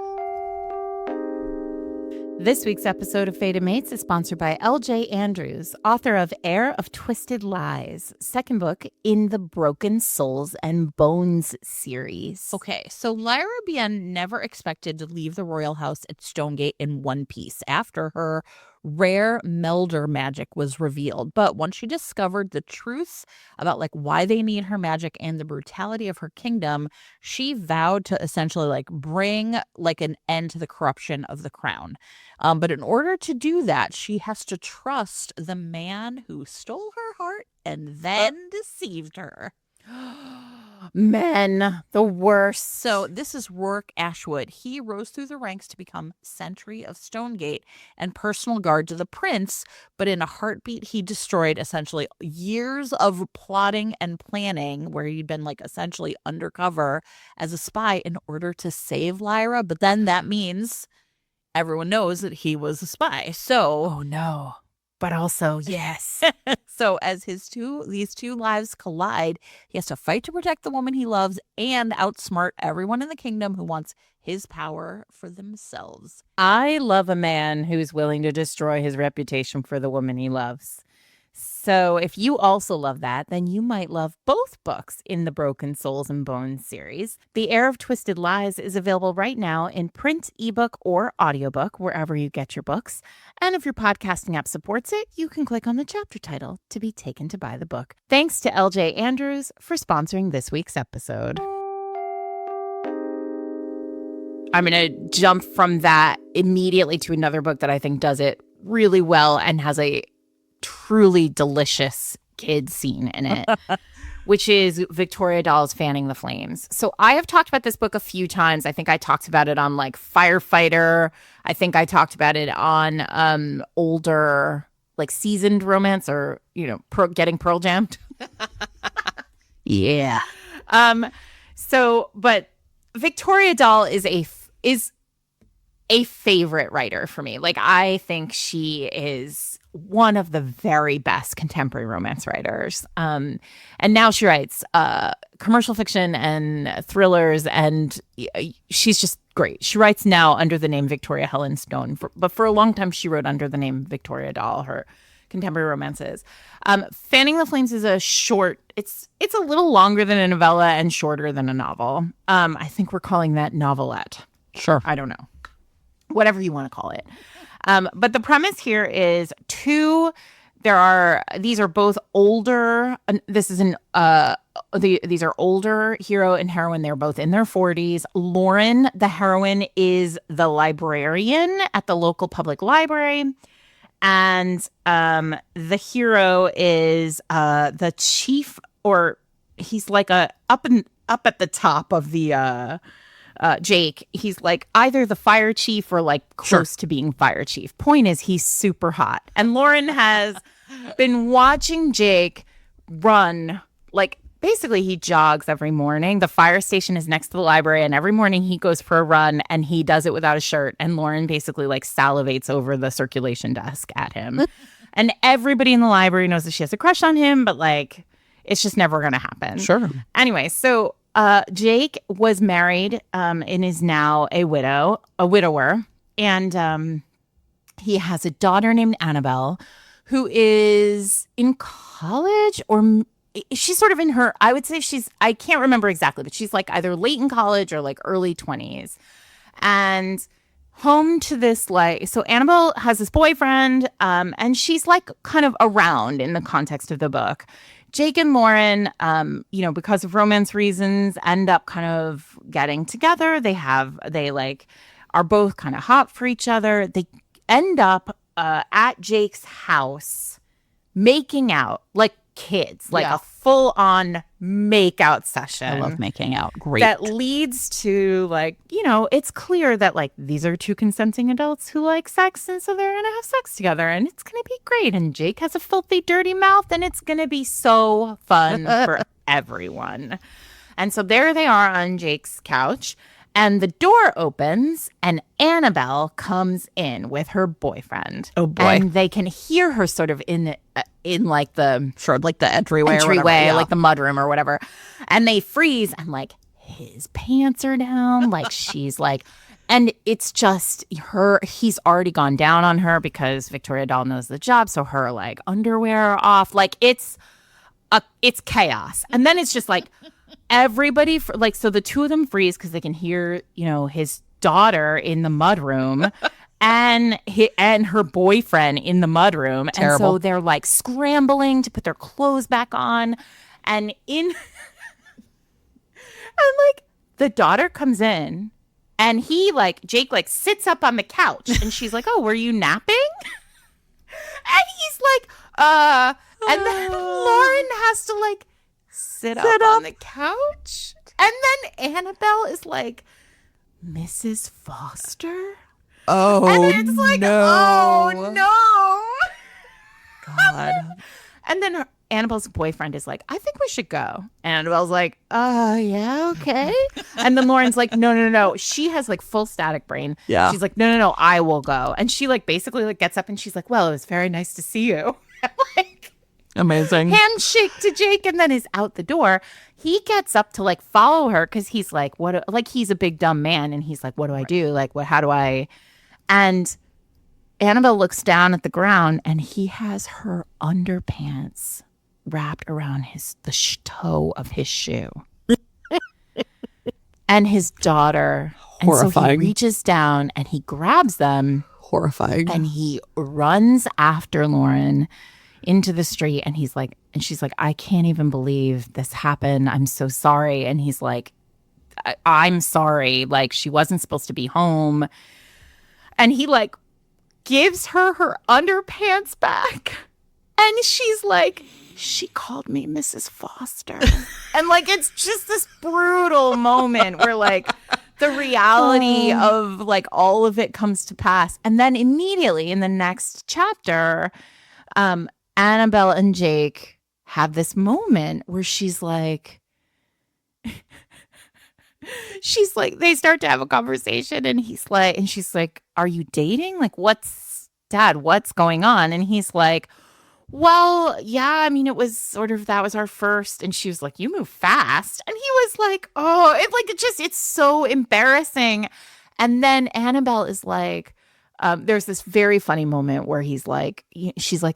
This week's episode of Fated Mates is sponsored by L.J. Andrews, author of Heir of Twisted Lies, second book in the Broken Souls and Bones series. Okay, so Lyra Bien never expected to leave the royal house at Stonegate in one piece after her rare melder magic was revealed. But once she discovered the truth about like why they need her magic and the brutality of her kingdom, she vowed to essentially like bring like an end to the corruption of the crown. But in order to do that, she has to trust the man who stole her heart and then deceived her. Men, the worst. So this is Rourke Ashwood. He rose through the ranks to become Sentry of Stonegate and personal guard to the prince, but in a heartbeat, he destroyed essentially years of plotting and planning where he'd been like essentially undercover as a spy in order to save Lyra. But then that means everyone knows that he was a spy. So, oh no. But also, yes. So as these two lives collide, he has to fight to protect the woman he loves and outsmart everyone in the kingdom who wants his power for themselves. I love a man who's willing to destroy his reputation for the woman he loves. So if you also love that, then you might love both books in the Broken Souls and Bones series. The Heir of Twisted Lies is available right now in print, ebook, or audiobook, wherever you get your books. And if your podcasting app supports it, you can click on the chapter title to be taken to buy the book. Thanks to L.J. Andrews for sponsoring this week's episode. I'm going to jump from that immediately to another book that I think does it really well and has a truly delicious kid scene in it, which is Victoria Dahl's Fanning the Flames. So I have talked about this book a few times. I think I talked about it on like Firefighter. I think I talked about it on older, like seasoned romance or, you know, getting Pearl Jammed. Yeah. But Victoria Dahl is a favorite writer for me. Like, I think she is one of the very best contemporary romance writers. And now she writes commercial fiction and thrillers, and she's just great. She writes now under the name Victoria Helen Stone, but for a long time she wrote under the name Victoria Dahl. Her contemporary romances. Fanning the Flames is a short. It's a little longer than a novella and shorter than a novel. I think we're calling that novelette. Sure. I don't know. Whatever you want to call it. But the premise here is these are both older. These are older hero and heroine. They're both in their 40s. Lauren, the heroine, is the librarian at the local public library. And the hero is the chief, or he's like up at the top of the Jake. He's like either the fire chief or like close to being fire chief. Point is, he's super hot. And Lauren has been watching Jake run. Like, basically he jogs every morning. The fire station is next to the library, and every morning he goes for a run, and he does it without a shirt. And Lauren basically like salivates over the circulation desk at him. And everybody in the library knows that she has a crush on him, but like it's just never gonna happen. Sure. Anyway, so Jake was married and is now a widower. And he has a daughter named Annabelle, who is in college, or she's sort of in her, I would say I can't remember exactly, but she's like either late in college or like early 20s. And home to this, like, so Annabelle has this boyfriend, and she's like kind of around in the context of the book. Jake and Lauren, because of romance reasons, end up kind of getting together. They are both kind of hot for each other. They end up at Jake's house making out like kids, like a full-on make-out session. I love making out. Great. That leads to like, it's clear that like these are two consenting adults who like sex, and so they're gonna have sex together, and it's gonna be great. And Jake has a filthy, dirty mouth, and it's gonna be so fun for everyone. And so there they are on Jake's couch. And the door opens, and Annabelle comes in with her boyfriend. Oh boy! And they can hear her sort of in like the like the entryway, or whatever, like the mudroom or whatever. And they freeze, and like his pants are down, like she's like, and it's just her. He's already gone down on her because Victoria Dahl knows the job, so her like underwear are off, like it's chaos. And then it's just like. Everybody, so the two of them freeze because they can hear, his daughter in the mudroom and her boyfriend in the mudroom. Terrible. And so they're like scrambling to put their clothes back on. And like the daughter comes in, and Jake sits up on the couch, and she's like, "Oh, were you napping?" And he's like, and then Lauren has to like sit up on the couch. And then Annabelle is like, "Mrs. Foster?" Oh, and it's like, no. "Oh, God. no." And then Annabelle's boyfriend is like, "I think we should go." And Annabelle's like, yeah, okay." And then Lauren's like, no. She has like full static brain. Yeah. She's like, no, I will go. And she like basically like gets up and she's like, "Well, it was very nice to see you." Like, amazing. handshake to Jake, and then is out the door. He gets up to like follow her because he's like, "What?" Like he's a big dumb man, and he's like, "What do I do? Like, what? How do I?" And Annabelle looks down at the ground, and he has her underpants wrapped around the toe of his shoe, and his daughter. Horrifying. And so he reaches down and he grabs them. Horrifying. And he runs after Lauren into the street, and she's like, "I can't even believe this happened. I'm so sorry." And he's like, I'm sorry. Like, she wasn't supposed to be home. And he like gives her underpants back. And she's like, "She called me Mrs. Foster." And like, it's just this brutal moment where like the reality of like all of it comes to pass. And then immediately in the next chapter, Annabelle and Jake have this moment where she's like, they start to have a conversation, and she's like, "Are you dating? Like, what's going on?" And he's like, "Well, yeah, I mean, it was sort of, that was our first." And she was like, "You move fast." And he was like, "Oh," it's so embarrassing. And then Annabelle is like, there's this very funny moment where she's like,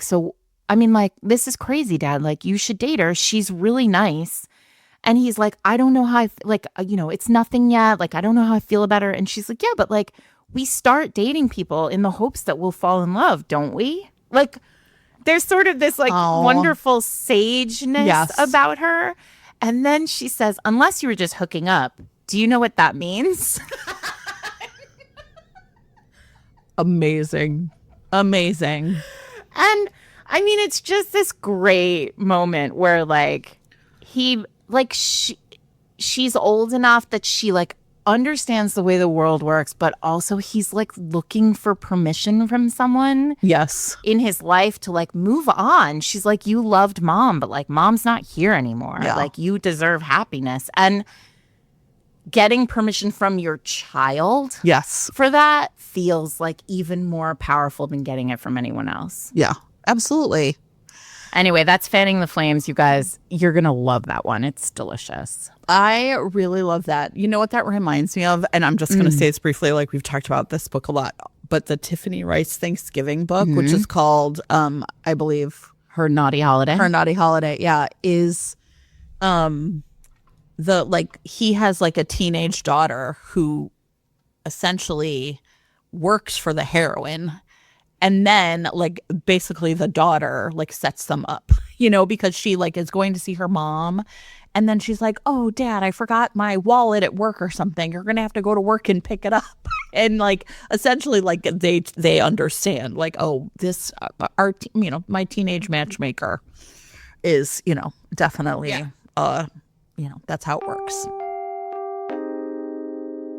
"So I mean, like, this is crazy, Dad. Like, you should date her. She's really nice. And he's like, I don't know how it's nothing yet. Like, I don't know how I feel about her. And she's like, yeah, but like, we start dating people in the hopes that we'll fall in love, don't we? Like, there's sort of this like wonderful sageness about her. And then she says, unless you were just hooking up, do you know what that means? Amazing. And I mean, it's just this great moment where like she's old enough that she like understands the way the world works, but also he's like looking for permission from someone in his life to like move on. She's like, you loved Mom, but like Mom's not here anymore. Like, you deserve happiness. And getting permission from your child for that feels like even more powerful than getting it from anyone else. Yeah, absolutely. Anyway, that's Fanning the Flames, you guys. You're going to love that one. It's delicious. I really love that. You know what that reminds me of? And I'm just going to say this briefly, like we've talked about this book a lot, but the Tiffany Rice Thanksgiving book, which is called, I believe, Her Naughty Holiday. Is he has like a teenage daughter who essentially works for the heroine. And then, like, basically the daughter, like, sets them up, because she, like, is going to see her mom. And then she's like, oh, Dad, I forgot my wallet at work or something. You're going to have to go to work and pick it up. And, like, essentially, like, they understand, like, oh, this, my teenage matchmaker is, definitely, that's how it works.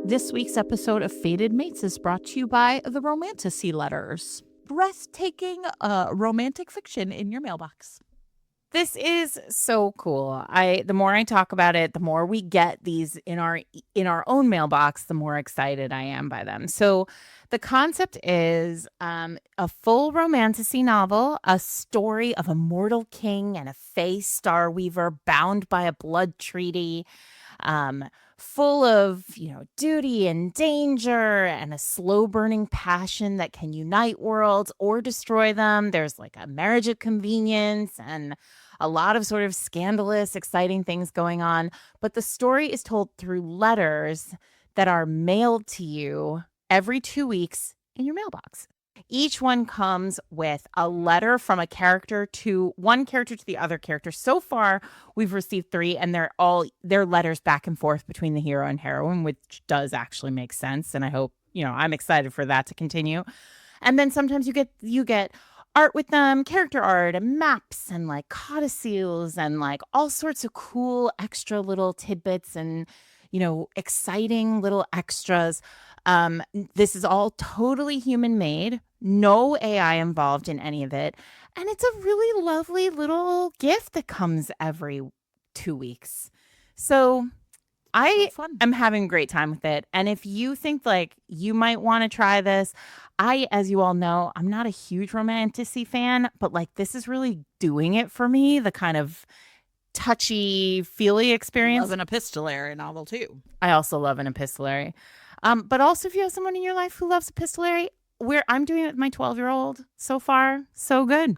This week's episode of Fated Mates is brought to you by the Romantasy Letters. Breathtaking romantic fiction in your mailbox. This is so cool. The more I talk about it, the more we get these in our own mailbox, the more excited I am by them. So the concept is a full romantasy novel, a story of a mortal king and a fae star weaver bound by a blood treaty, full of, duty and danger and a slow burning passion that can unite worlds or destroy them. There's like a marriage of convenience and a lot of sort of scandalous, exciting things going on. But the story is told through letters that are mailed to you every 2 weeks in your mailbox. Each one comes with a letter from a character to one character to the other character. So far, we've received 3, and they're letters back and forth between the hero and heroine, which does actually make sense. And I hope, I'm excited for that to continue. And then sometimes you get art with them, character art and maps and like codicils and like all sorts of cool extra little tidbits and, exciting little extras. This is all totally human made, no AI involved in any of it. And it's a really lovely little gift that comes every 2 weeks. So I am having a great time with it. And if you think like you might want to try this, as you all know, I'm not a huge romantasy fan, but like this is really doing it for me, the kind of touchy-feely experience. Love an epistolary novel too. I also love an epistolary. But also if you have someone in your life who loves epistolary, I'm doing it with my 12-year-old. So far, so good.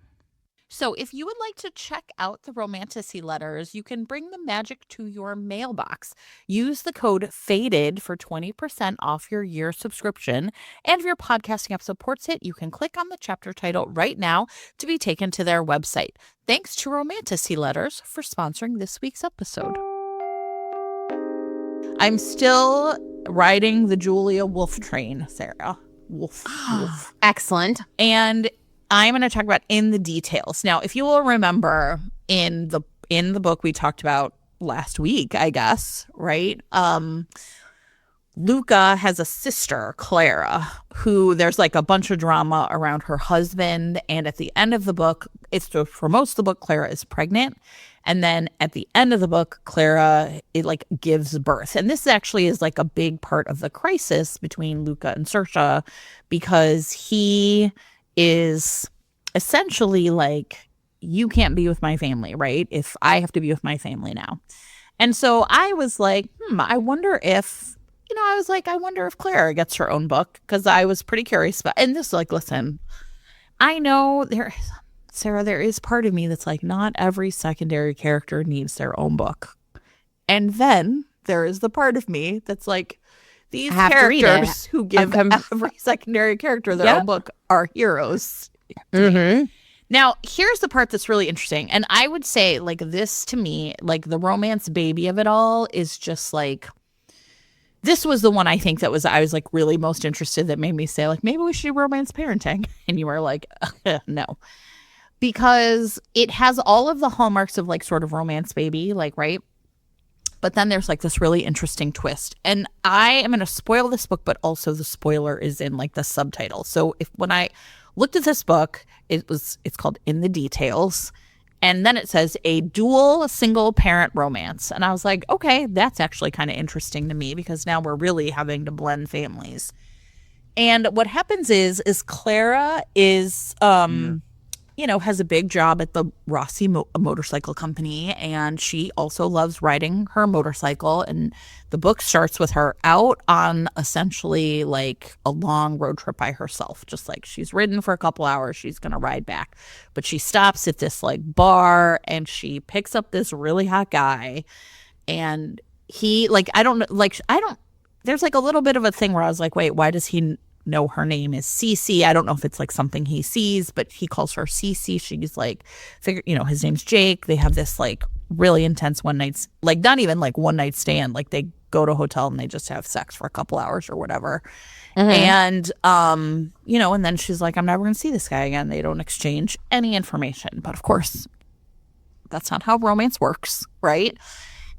So if you would like to check out the Romantasy Letters, you can bring the magic to your mailbox. Use the code FADED for 20% off your year subscription. And if your podcasting app supports it, you can click on the chapter title right now to be taken to their website. Thanks to Romantasy Letters for sponsoring this week's episode. I'm still riding the Julia Wolf train, Sarah. Wolf. Excellent. And I'm going to talk about in the details. Now, if you will remember in the book we talked about last week, I guess, right? Luca has a sister, Clara, who there's like a bunch of drama around her husband. And at the end of the book, for most of the book, Clara is pregnant. And then at the end of the book, Clara, gives birth. And this actually is like a big part of the crisis between Luca and Saoirse, because he is essentially like, you can't be with my family, right? If I have to be with my family now. And so I was like, I wonder if Clara gets her own book, because I was pretty curious about, and this, listen, I know Sarah, there is part of me that's like, not every secondary character needs their own book. And then there is the part of me that's like, these characters who give every secondary character their own book are heroes. Mm-hmm. Now, here's the part that's really interesting. And I would say, like, this to me, like, the romance baby of it all is just like, this was the one I think I was like really most interested, that made me say, like, maybe we should do romance parenting. And you were like, no. Because it has all of the hallmarks of like sort of romance baby, like, right? But then there's like this really interesting twist. And I am going to spoil this book, but also the spoiler is in like the subtitle. So when I looked at this book, it's called In the Details. And then it says a dual single parent romance. And I was like, okay, that's actually kind of interesting to me, because now we're really having to blend families. And what happens is Clara is, has a big job at the Rossi motorcycle company, and she also loves riding her motorcycle. And the book starts with her out on essentially like a long road trip by herself, just like she's ridden for a couple hours, she's going to ride back. But she stops at this like bar, and she picks up this really hot guy, and he there's like a little bit of a thing where I was like, wait, why does he know her name is Cece? I don't know if it's like something he sees, but he calls her Cece. She's like, his name's Jake. They have this like really intense one night, like not even like one night stand. Like they go to a hotel and they just have sex for a couple hours or whatever. Mm-hmm. And, and then she's like, I'm never going to see this guy again. They don't exchange any information. But of course, that's not how romance works, right?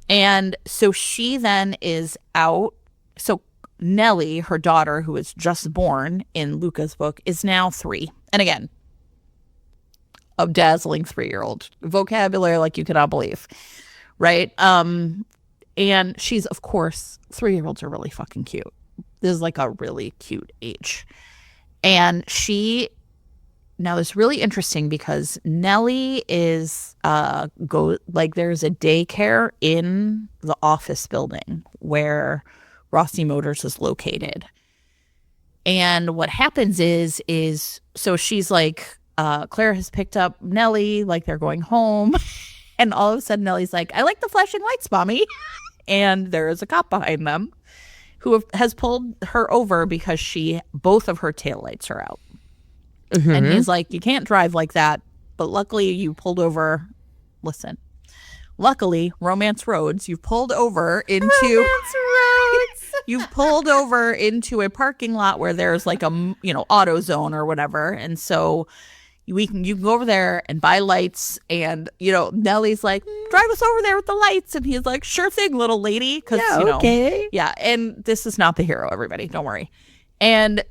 And so she then is out. So Nellie, her daughter, who was just born in Luca's book, is now 3. And again, a dazzling 3-year-old. Vocabulary like you cannot believe, right? And she's, of course, 3-year-olds are really fucking cute. This is like a really cute age. And now it's really interesting because Nellie is, there's a daycare in the office building where Rossi Motors is located. And what happens is so she's like, Claire has picked up Nellie, like they're going home. And all of a sudden Nellie's like, I like the flashing lights, mommy. And there is a cop behind them who has pulled her over because both of her taillights are out. Mm-hmm. And he's like, you can't drive like that. But luckily you pulled over. Listen, luckily, romance roads, you've pulled over into you've pulled over into a parking lot where there's like a, auto zone or whatever. And so you can go over there and buy lights. And, Nellie's like, drive us over there with the lights. And he's like, sure thing, little lady. Because, okay. Yeah. And this is not the hero, everybody. Don't worry. And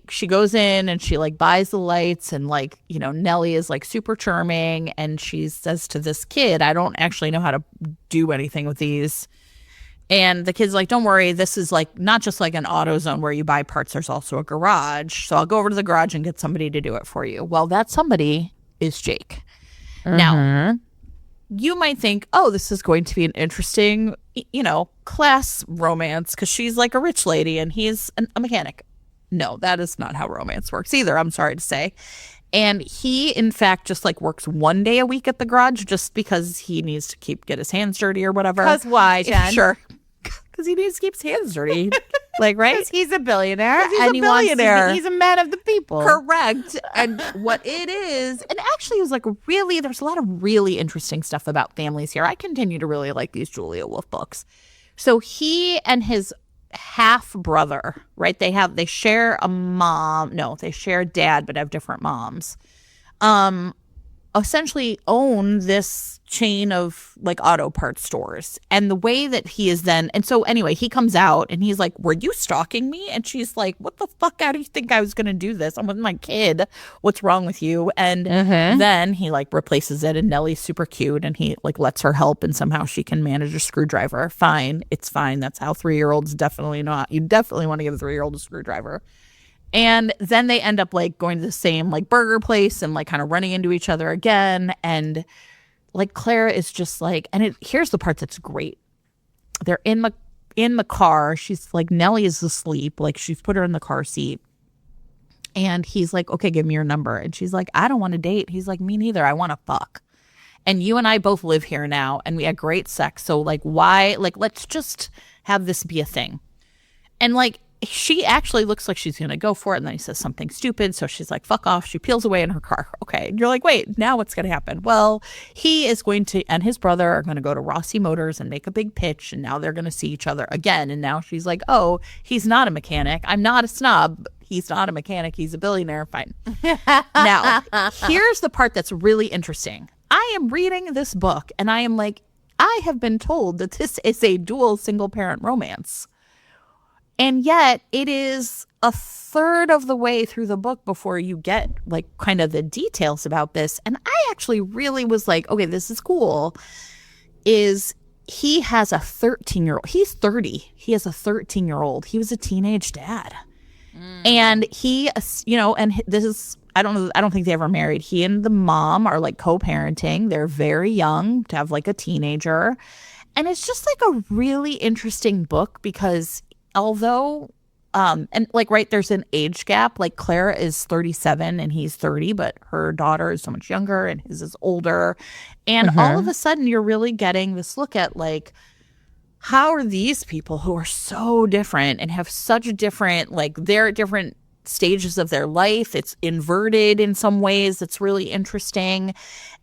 she goes in and she like buys the lights, and like, Nellie is like super charming. And she says to this kid, I don't actually know how to do anything with these. And the kid's like, don't worry, this is like not just like an auto zone where you buy parts, there's also a garage. So I'll go over to the garage and get somebody to do it for you. Well, that somebody is Jake. Mm-hmm. Now, you might think, oh, this is going to be an interesting, class romance because she's like a rich lady and he's a mechanic. No, that is not how romance works either, I'm sorry to say. And he, in fact, just like works one day a week at the garage just because he needs to get his hands dirty or whatever. Because why, Jen? Sure. Because he needs to keep his hands dirty. Like, right? Because he's a billionaire. He's a man of the people. Correct. And what it is, and actually it was like there's a lot of really interesting stuff about families here. I continue to really like these Julia Wolf books. So he and his half brother, right? They share a mom. No, they share a dad, but have different moms. Essentially own this chain of like auto parts stores. And the way that he is and so anyway, he comes out and he's like, were you stalking me? And she's like, what the fuck? How do you think I was going to do this? I'm with my kid. What's wrong with you? And then he like replaces it, and Nellie's super cute, and he like lets her help, and somehow she can manage a screwdriver. Fine. It's fine. That's how 3-year-olds definitely not. You definitely want to give a 3-year-old a screwdriver. And then they end up like going to the same like burger place and like kind of running into each other again. And like Clara is just like, and here's the part that's great. They're in the car. She's like, Nellie is asleep. Like she's put her in the car seat. And he's like, okay, give me your number. And she's like, I don't want to date. He's like, me neither. I want to fuck. And you and I both live here now and we had great sex. So like, why? Like, let's just have this be a thing. And like, she actually looks like she's going to go for it. And then he says something stupid. So she's like, fuck off. She peels away in her car. Okay. And you're like, wait, now what's going to happen? Well, he is going to, and his brother are going to go to Rossi Motors and make a big pitch. And now they're going to see each other again. And now she's like, oh, he's not a mechanic. I'm not a snob. He's not a mechanic. He's a billionaire. Fine. Now, here's the part that's really interesting. I am reading this book and I am like, I have been told that this is a dual single parent romance. And yet it is a third of the way through the book before you get like kind of the details about this. And I actually really was like, okay, this is cool. Is he has a 13-year-old. He's 30. He has a 13-year-old. He was a teenage dad. And he, you know, and this is, I don't know, I don't think they ever married. He and the mom are like co-parenting. They're very young to have like a teenager. And it's just like a really interesting book because although, and like, right, there's an age gap. Like Clara is 37 and he's 30, but her daughter is so much younger and his is older. And all of a sudden you're really getting this look at like, how are these people who are so different and have such different, like they're at different stages of their life. It's inverted in some ways. It's really interesting.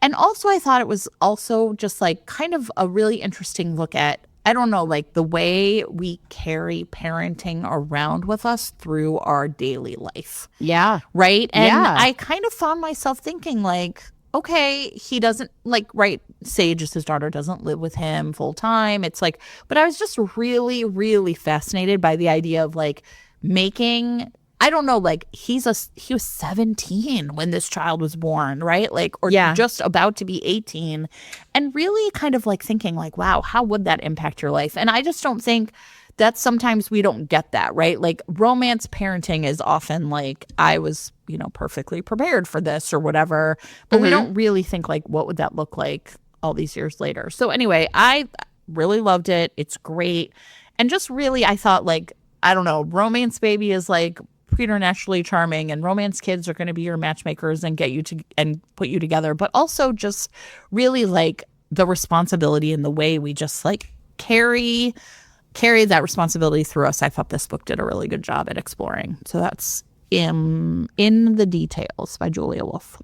And also I thought it was also just like kind of a really interesting look at, I don't know, like the way we carry parenting around with us through our daily life. Yeah. Right. And Yeah. I kind of found myself thinking like, okay, he doesn't like, right, Sage is his daughter, doesn't live with him full time. It's like, but I was just really, really fascinated by the idea of like making, I don't know, like he was 17 when this child was born, right? Like, or just about to be 18, and really kind of like thinking like, wow, how would that impact your life? And I just don't think that sometimes we don't get that, right? Like romance parenting is often like, I was, you know, perfectly prepared for this or whatever, but we don't really think like, what would that look like all these years later? So anyway, I really loved it. It's great. And just really, I thought like, I don't know, Romance Baby is like preternaturally charming and romance kids are going to be your matchmakers and get you to and put you together, but also just really like the responsibility and the way we just like carry that responsibility through us. I thought this book did a really good job at exploring. So that's In the Details by Julia Wolf.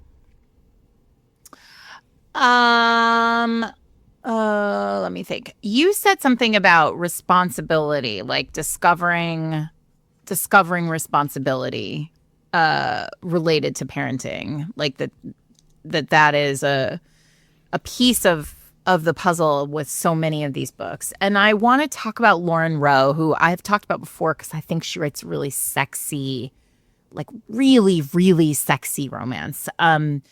Let me think. You said something about responsibility, like discovering responsibility related to parenting, like that is a piece of the puzzle with so many of these books. And I want to talk about Lauren Rowe, who I've talked about before because I think she writes really sexy, like really, really sexy romance. And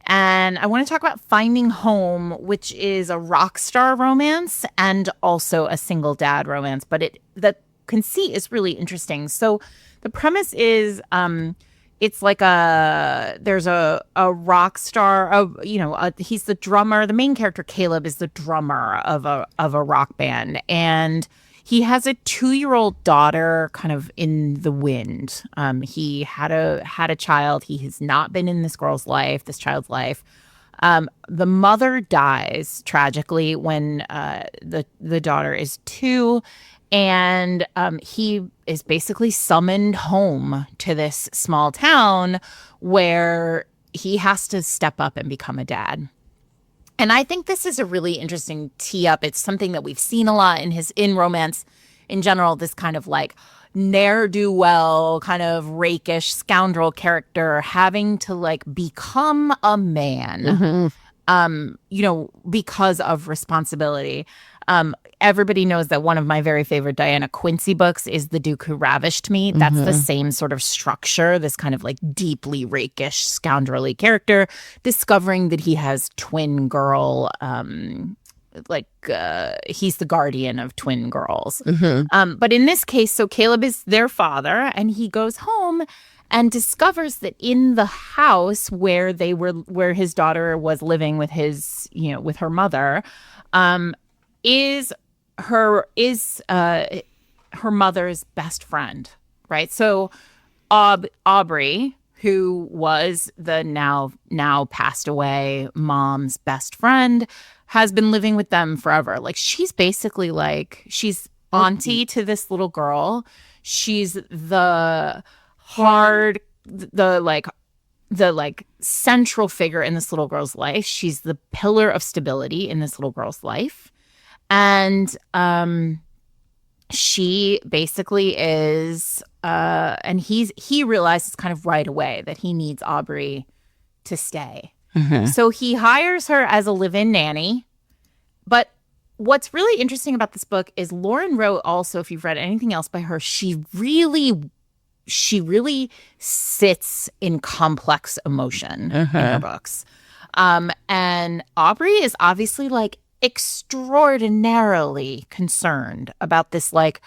I want to talk about Finding Home, which is a rock star romance and also a single dad romance. But the conceit is really interesting. So the premise is it's like there's a rock star, he's the drummer. The main character, Caleb, is the drummer of a rock band. And he has a 2-year-old daughter kind of in the wind. He had a child. He has not been in this child's life. The mother dies tragically when the daughter is 2. And he is basically summoned home to this small town where he has to step up and become a dad. And I think this is a really interesting tee up. It's something that we've seen a lot in romance in general, this kind of like ne'er-do-well, kind of rakish scoundrel character having to like become a man, because of responsibility. Everybody knows that one of my very favorite Diana Quincy books is The Duke Who Ravished Me. That's the same sort of structure, this kind of like deeply rakish, scoundrelly character discovering that he has twin girl, he's the guardian of twin girls. But in this case, so Caleb is their father and he goes home and discovers that in the house where his daughter was living with with her mother, is her mother's best friend, right? So Aubrey, who was the now passed away mom's best friend, has been living with them forever. Like, she's basically like, she's auntie to this little girl. She's the central figure in this little girl's life. She's the pillar of stability in this little girl's life. And she basically is and he realizes kind of right away that he needs Aubrey to stay. So he hires her as a live-in nanny. But what's really interesting about this book is Lauren Rowe also, if you've read anything else by her, she really sits in complex emotion in her books. And Aubrey is obviously like extraordinarily concerned about this like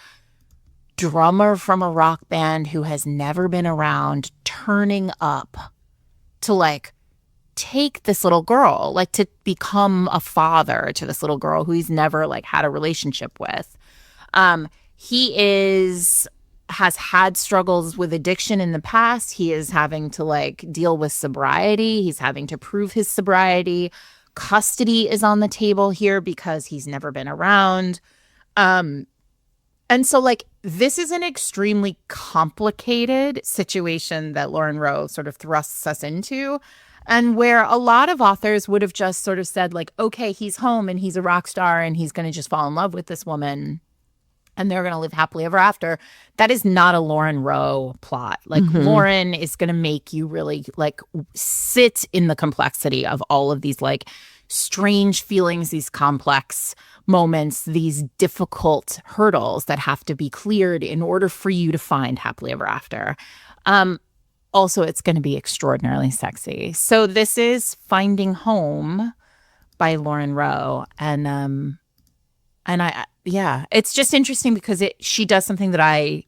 drummer from a rock band who has never been around turning up to like take this little girl, like to become a father to this little girl who he's never like had a relationship with. He has had struggles with addiction in the past. He is having to like deal with sobriety. He's having to prove his sobriety. Custody is on the table here because he's never been around. And so like this is an extremely complicated situation that Lauren Rowe sort of thrusts us into, and where a lot of authors would have just sort of said like, okay, he's home and he's a rock star and he's going to just fall in love with this woman and they're going to live happily ever after. That is not a Lauren Rowe plot. Like Lauren is going to make you really like sit in the complexity of all of these like strange feelings, these complex moments, these difficult hurdles that have to be cleared in order for you to find happily ever after. Also, it's going to be extraordinarily sexy. So this is Finding Home by Lauren Rowe. And it's just interesting because she does something that I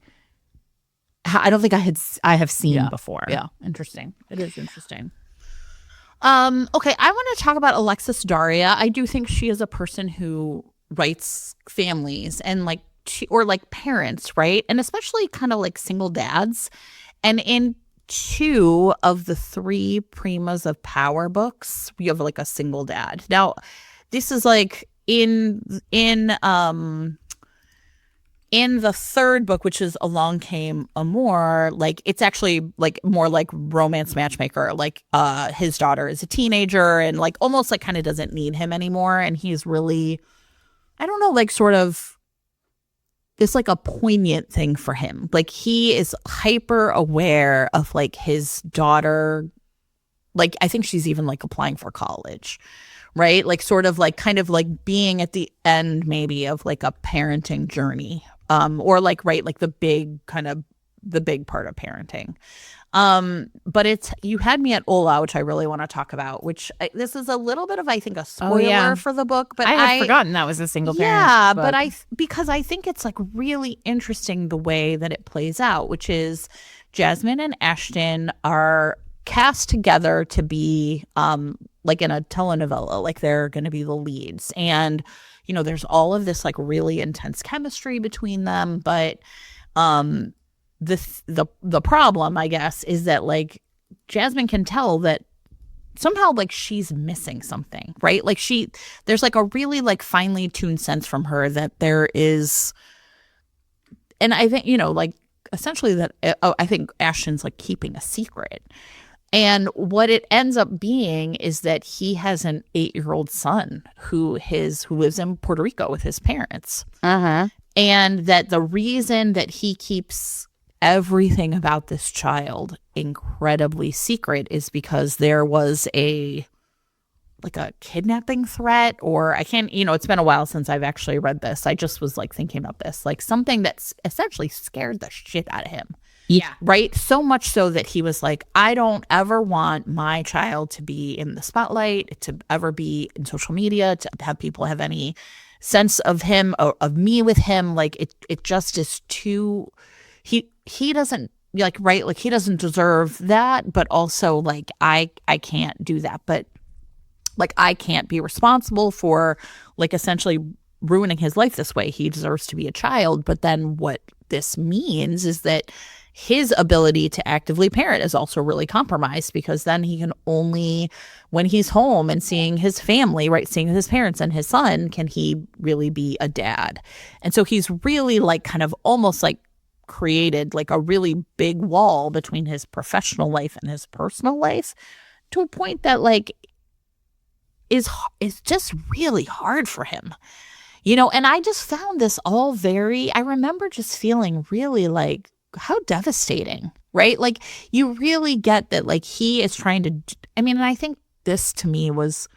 don't think I have seen before. Yeah, interesting. It is interesting. Okay, I want to talk about Alexis Daria. I do think she is a person who writes families and like or like parents, right? And especially kind of like single dads. And in 2 of the 3 Primas of Power books, we have like a single dad. Now, this is like in the 3rd book, which is Along Came Amor, like it's actually like more like romance matchmaker. Like his daughter is a teenager and like almost like kind of doesn't need him anymore, and he's really, I don't know, like sort of it's like a poignant thing for him. Like he is hyper aware of like his daughter, like I think she's even like applying for college, right? Like sort of like kind of like being at the end maybe of like a parenting journey, or like, right, like the big part of parenting. But it's You Had Me at Ola, which I really want to talk about, which this is a little bit of, I think, a spoiler for the book. But I had forgotten that was a single parent. Yeah, book. but because I think it's like really interesting the way that it plays out, which is Jasmine and Ashton are cast together to be like in a telenovela, like they're going to be the leads. And, you know, there's all of this like really intense chemistry between them. But the problem, I guess, is that like Jasmine can tell that somehow like she's missing something, right? Like there's like a really like finely tuned sense from her that there is, and I think, you know, like essentially that I think Ashton's like keeping a secret. And what it ends up being is that he has an 8-year-old son who lives in Puerto Rico with his parents. And that the reason that he keeps everything about this child incredibly secret is because there was a kidnapping threat, or I can't, you know, it's been a while since I've actually read this. I just was like thinking about this, like something that's essentially scared the shit out of him. Yeah. Right. So much so that he was like, I don't ever want my child to be in the spotlight, to ever be in social media, to have people have any sense of him, or of me with him. Like it just is too, he doesn't like, right. Like he doesn't deserve that. But also like, I can't do that. But like, I can't be responsible for like essentially ruining his life this way. He deserves to be a child. But then what this means is that his ability to actively parent is also really compromised, because then he can only, when he's home and seeing his family, right, seeing his parents and his son, can he really be a dad. And so he's really like kind of almost like created like a really big wall between his professional life and his personal life, to a point that like is just really hard for him. You know, and I just found this all I remember just feeling really like, how devastating, right? Like, you really get that, like, he is trying to, I mean, and I think this to me was,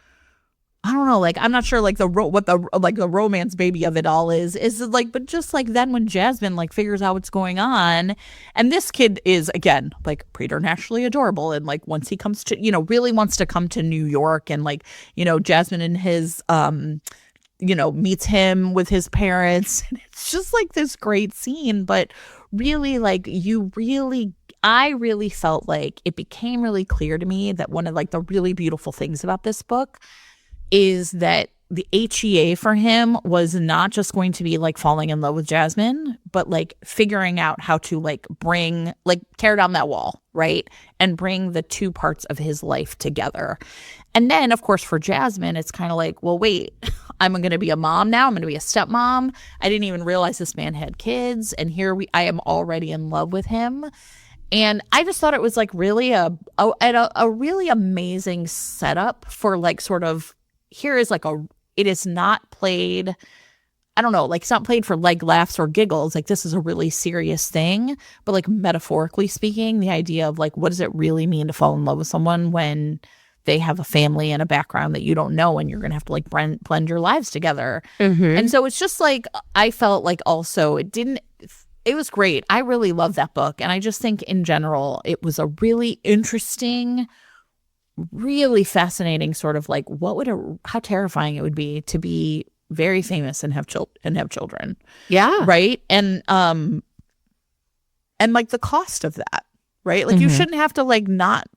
I don't know, like, I'm not sure, like, what the romance baby of it all is like, but just like then when Jasmine, like, figures out what's going on, and this kid is, again, like, preternaturally adorable, and, like, once he comes to, you know, really wants to come to New York, and, like, you know, Jasmine and his, you know, meets him with his parents. And it's just like this great scene. But really, like, I really felt like it became really clear to me that one of like the really beautiful things about this book is that the HEA for him was not just going to be like falling in love with Jasmine, but like figuring out how to like tear down that wall, right? And bring the two parts of his life together. And then, of course, for Jasmine, it's kind of like, well, wait, I'm going to be a mom now. I'm going to be a stepmom. I didn't even realize this man had kids. And I am already in love with him. And I just thought it was like really a really amazing setup for like sort of, here is like it is not played, I don't know, like it's not played for like laughs or giggles. Like this is a really serious thing. But like metaphorically speaking, the idea of like, what does it really mean to fall in love with someone when they have a family and a background that you don't know, and you're going to have to like blend your lives together. Mm-hmm. And so it's just like, I felt like also it was great. I really love that book. And I just think in general, it was a really interesting, really fascinating sort of like, how terrifying it would be to be very famous and have children. Yeah. Right. And like the cost of that, right? Like you shouldn't have to like not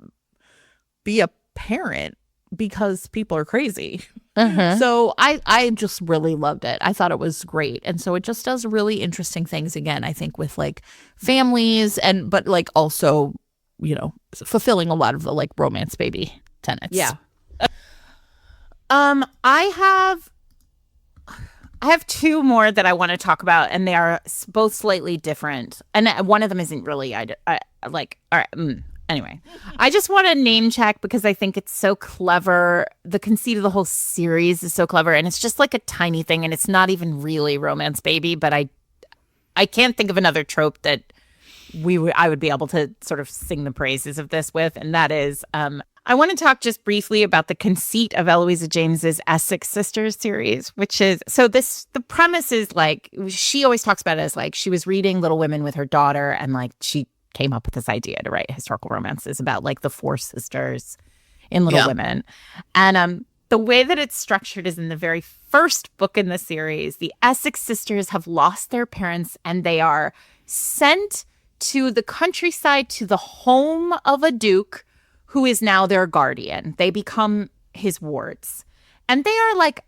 be a parent because people are crazy. So I just really loved it. I thought it was great. And so it just does really interesting things, again, I think, with like families but like also, you know, fulfilling a lot of the like romance baby tenets. Yeah. I have two more that I want to talk about, and they are both slightly different. And one of them isn't really, I like, all right. Anyway, I just want to name check because I think it's so clever. The conceit of the whole series is so clever, and it's just like a tiny thing, and it's not even really romance baby, but I can't think of another trope that I would be able to sort of sing the praises of this with, and that is I want to talk just briefly about the conceit of Eloisa James's Essex Sisters series, which is, the premise is like, she always talks about it as like she was reading Little Women with her daughter, and like she came up with this idea to write historical romances about like the four sisters in Little Women. And the way that it's structured is in the very first book in the series, the Essex sisters have lost their parents and they are sent to the countryside, to the home of a duke who is now their guardian. They become his wards. And they are like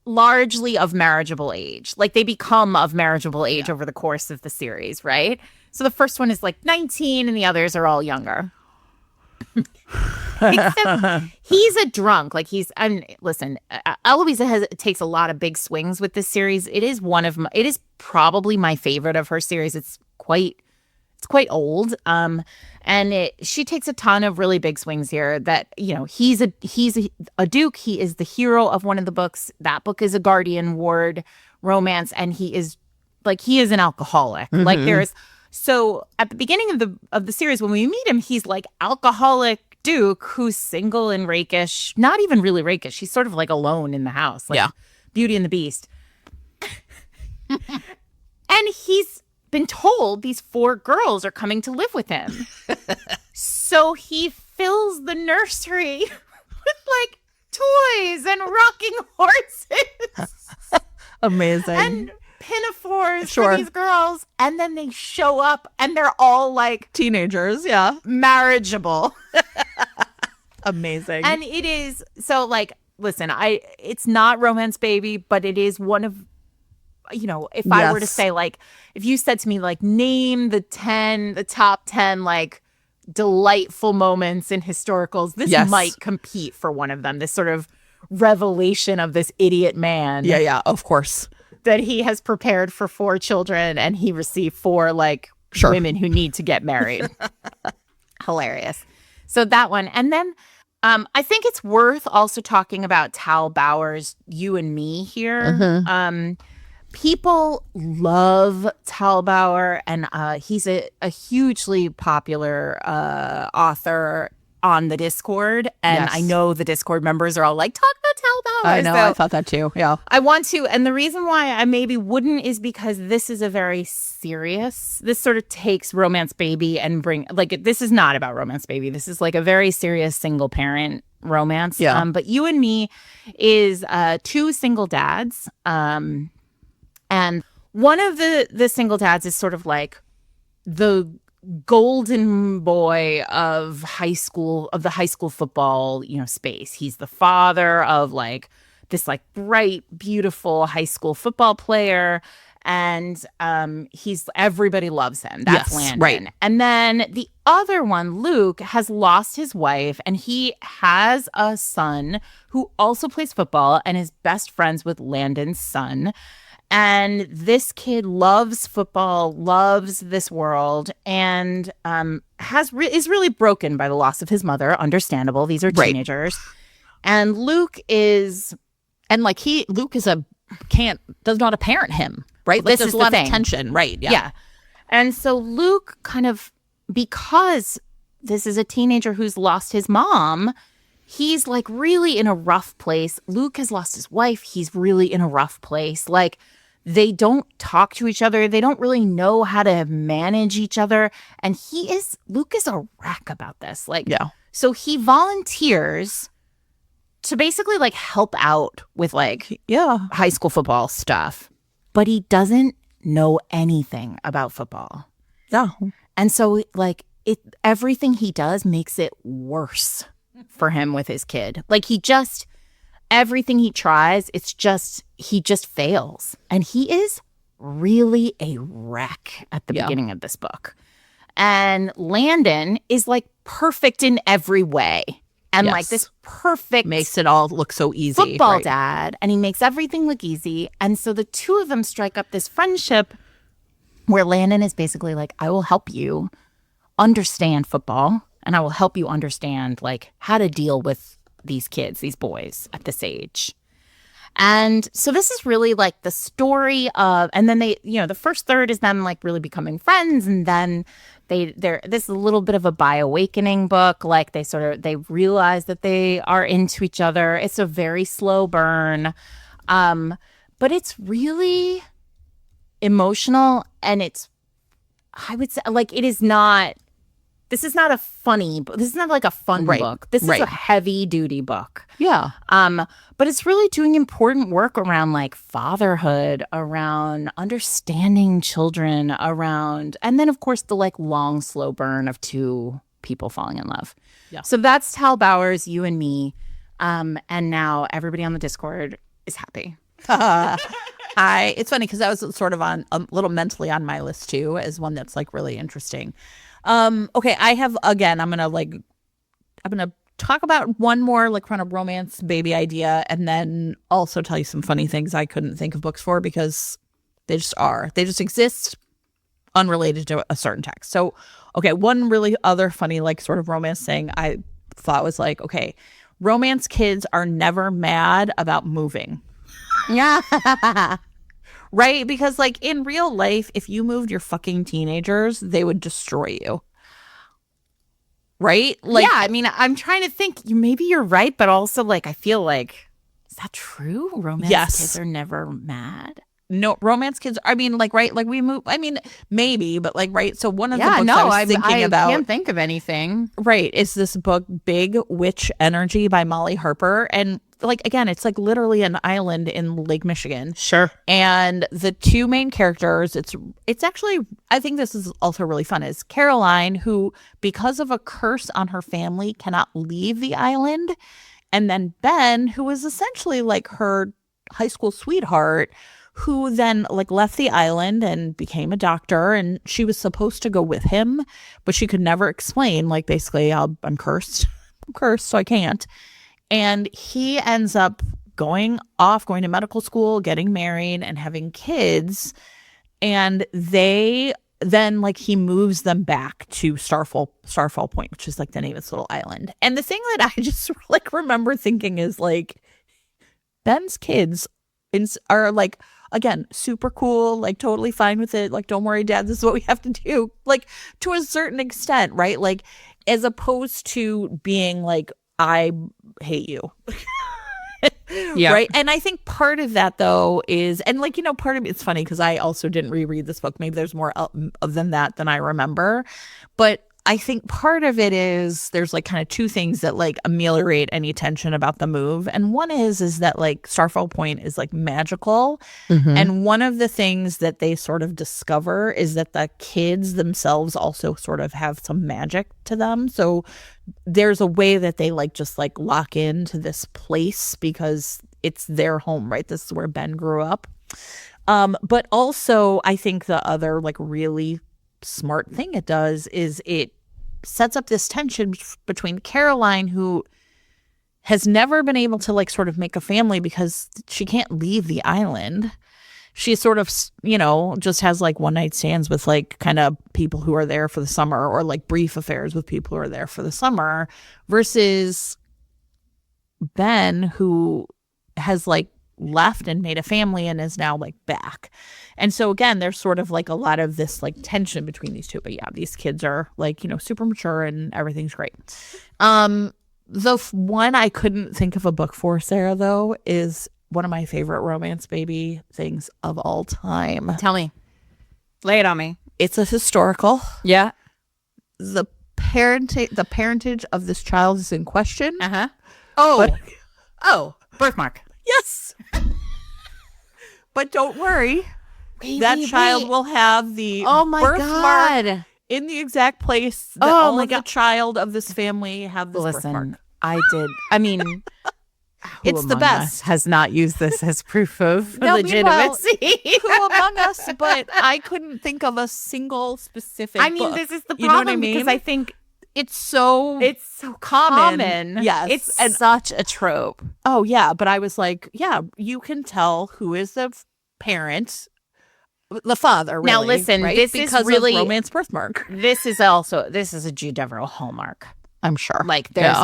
largely of marriageable age. Like they become of marriageable age over the course of the series, right? So the first one is like 19 and the others are all younger. Except he's a drunk. Like listen, Eloisa takes a lot of big swings with this series. It is probably my favorite of her series. It's quite old. And she takes a ton of really big swings here that, you know, he's a duke. He is the hero of one of the books. That book is a guardian ward romance. And he is an alcoholic. Like so at the beginning of the series, when we meet him, he's like alcoholic duke who's single and rakish, not even really rakish. He's sort of like alone in the house. Like Beauty and the Beast. And he's been told these four girls are coming to live with him. So he fills the nursery with like toys and rocking horses. Amazing. And pinafores for these girls. And then they show up and they're all like teenagers, marriageable. Amazing. And it is so like, listen, it's not romance baby, but it is one of if I were to Yes. say, like, if you said to me, like, name the top 10, like, delightful moments in historicals, this Yes. might compete for one of them. This sort of revelation of this idiot man. Yeah, of course. That he has prepared for 4 children and he received 4, like, Sure. women who need to get married. Hilarious. So that one. And then I think it's worth also talking about Tal Bauer's You and Me here. People love Tal Bauer, and he's a hugely popular author on the Discord. And Yes. I know the Discord members are all like, talk about Tal Bauer. I know. So I thought that too. Yeah. I want to. And the reason why I maybe wouldn't is because this is a very serious, this sort of takes Romance Baby and this is not about Romance Baby. This is like a very serious single parent romance. Yeah. But You and Me is 2 single dads. And one of the single dads is sort of like the golden boy of the high school football, space. He's the father of like this like bright, beautiful high school football player. And everybody loves him. That's Yes, Landon. right. And then the other one, Luke, has lost his wife and he has a son who also plays football and is best friends with Landon's son. And this kid loves football, loves this world, and is really broken by the loss of his mother. Understandable. These are Right. teenagers. And Luke is does not parent him, right? This There's is a the lot thing. of tension, right? Yeah. And so Luke kind of, because this is a teenager who's lost his mom, he's like really in a rough place. Luke has lost his wife. He's really in a rough place. Like, they don't talk to each other. They don't really know how to manage each other. And Luke is a wreck about this. Like, Yeah. So he volunteers to basically like help out with like Yeah. high school football stuff, but he doesn't know anything about football. Yeah. And so like everything he does makes it worse for him with his kid. Like everything he tries, he just fails. And he is really a wreck at the beginning of this book. And Landon is like perfect in every way. And like this perfect makes it all look so easy. football right? dad, and he makes everything look easy. And so the two of them strike up this friendship where Landon is basically like, I will help you understand football, and I will help you understand like how to deal with these kids, these boys at this age. And so this is really like the story of, and then the first third is them like really becoming friends, and then this is a little bit of a bi-awakening book. Like they realize that they are into each other. It's a very slow burn, but it's really emotional, and I would say like it is not. This is not a funny book. This is not like a fun book. This is a heavy duty book. Yeah. But it's really doing important work around like fatherhood, around understanding children, and then of course the like long, slow burn of 2 people falling in love. Yeah. So that's Tal Bauer's You and Me. And now everybody on the Discord is happy. It's funny because that was sort of on a little mentally on my list too, as one that's like really interesting. Okay, I'm gonna talk about one more like kind of romance baby idea, and then also tell you some funny things I couldn't think of books for because they just exist unrelated to a certain text. So, okay, one really other funny like sort of romance thing I thought was like, okay, romance kids are never mad about moving. Yeah. Right? Because like in real life, if you moved your fucking teenagers, they would destroy you. Right? Like, yeah, I mean, I'm trying to think. Maybe you're right, but also like I feel like, is that true? Romance kids are never mad. No, romance kids, I mean, like, right, like we move, I mean, maybe, but like, right, so one of the books I was thinking about. I can't think of anything. Right, is this book, Big Witch Energy by Molly Harper. And like, again, it's like literally an island in Lake Michigan. Sure. And the 2 main characters, it's actually, I think this is also really fun, is Caroline, who, because of a curse on her family, cannot leave the island. And then Ben, who is essentially like her high school sweetheart, who then like left the island and became a doctor, and she was supposed to go with him, but she could never explain, like, basically, I'm cursed. I'm cursed, so I can't. And he ends up going to medical school, getting married, and having kids. And they then, like, he moves them back to Starfall Point, which is like the name of this little island. And the thing that I just like remember thinking is like, Ben's kids are like, again, super cool, like totally fine with it. Like, don't worry, Dad, this is what we have to do. Like, to a certain extent, right? Like, as opposed to being like, I hate you. Yeah. Right. And I think part of that, though, is, and like, part of it's funny because I also didn't reread this book. Maybe there's more than that than I remember. But I think part of it is there's like kind of two things that like ameliorate any tension about the move. And one is that like Starfall Point is like magical. Mm-hmm. And one of the things that they sort of discover is that the kids themselves also sort of have some magic to them. So there's a way that they like just like lock into this place because it's their home, right? This is where Ben grew up. But also I think the other like really smart thing it does is it sets up this tension between Caroline, who has never been able to like sort of make a family because she can't leave the island. She sort of, just has like one night stands with like kind of people who are there for the summer, or like brief affairs with people who are there for the summer, versus Ben, who has like left and made a family and is now like back. And so again, there's sort of like a lot of this like tension between these two. But yeah, these kids are like, super mature and everything's great. The one I couldn't think of a book for, Sarah, though, is one of my favorite romance baby things of all time. Tell me. Lay it on me. It's a historical. Yeah. The parentage of this child is in question. Uh-huh. Oh, Birthmark. yes. But don't worry. That child will have the birthmark God. in the exact place that all of the child of this family have this birthmark. Listen, I did. I mean, It's the best. Has not used this as proof of No, legitimacy. Who among us? But I couldn't think of a single specific book. This is the problem, You know what I mean? because I think it's so common. Yes. It's such a trope. Oh, yeah. But I was like, yeah, you can tell who is the parent, the father, really. Now, listen, right? this because is really of romance birthmark. This is a Jude Devereux hallmark. I'm sure. Like there's,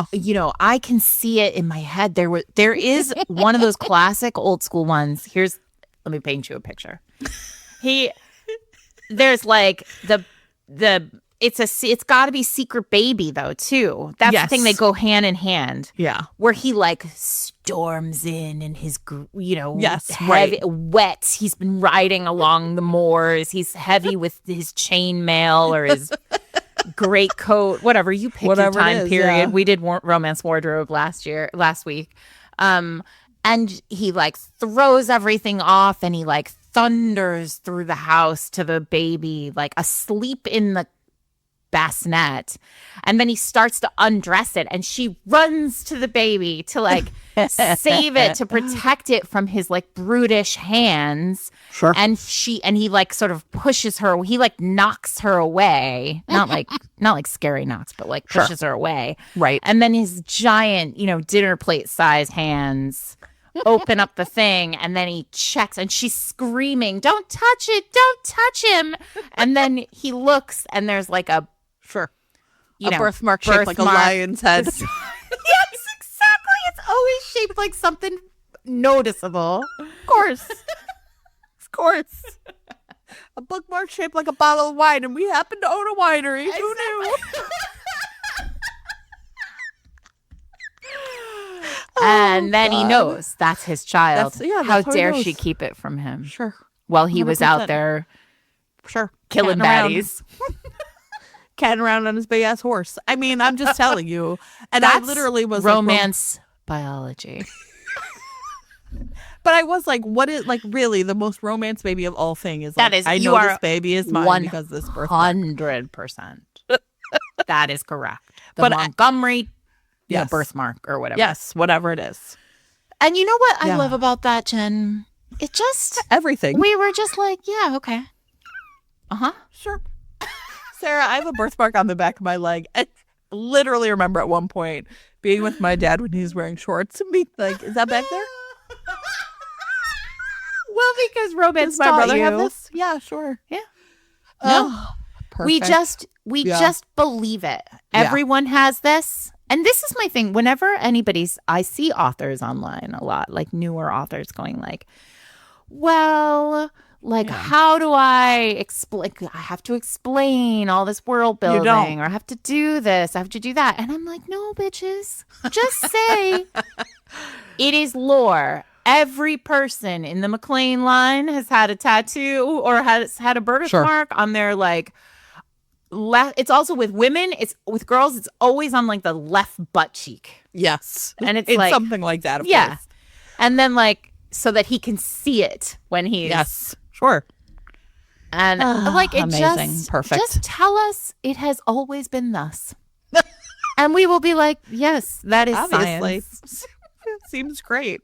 I can see it in my head. There is one of those classic old school ones. Let me paint you a picture. There's like it's got to be Secret Baby though too. That's the thing. They go hand in hand. Yeah. Where he like storms in his, yes, heavy, wet. He's been riding along the moors. He's heavy with his chainmail or his great coat, whatever you pick your time period. Yeah. We did romance wardrobe last week. And he like throws everything off and he like thunders through the house to the baby, like asleep in the bassinet. And then he starts to undress it and she runs to the baby to like save it, to protect it from his like brutish hands. Sure. And he like sort of pushes her, he like knocks her away. Not like scary knocks, but like pushes her away. Right. And then his giant, dinner plate size hands open up the thing, and then he checks and she's screaming, "Don't touch it, don't touch him." And then he looks and there's like a birthmark shaped like a lion's head. Yes, exactly. It's always shaped like something noticeable. Of course. A bookmark shaped like a bottle of wine, and we happen to own a winery. Who knew? And then he knows that's his child. How that's dare she keep it from him? Sure. While he was out there killing baddies. Catting around on his big ass horse. I mean, I'm just telling you. And that's I literally was romance biology. But I was like, what is like really the most romance baby of all things is like, that is, I know this baby is mine because this birthmark. 100%. That is correct. The But Montgomery yes. birthmark or whatever. Yes, whatever it is. And you know what I love about that, Jen? it just, Everything. we were just like, yeah, okay. Sure. Sarah, I have a birthmark on the back of my leg. I literally remember at one point being with my dad when he was wearing shorts and be like, is that back there? Well, because romance Does my taught brother you. have this? Yeah, sure. Yeah. Oh, We perfect. just just believe it. Everyone has this. And this is my thing. Whenever I see authors online a lot, like newer authors going like, well, like, how do I explain? I have to explain all this world building, or I have to do this, I have to do that. And I'm like, no, bitches, just say it is lore. Every person in the McLean line has had a tattoo or has had a birthmark on their like left. It's also with women. It's with girls. It's always on like the left butt cheek. Yes. And it's like something like that. Of course. And then like so that he can see it when he's sure. And like it amazing. just Perfect. Just tell us it has always been thus, and we will be like, yes, that is Obviously. science. Seems great.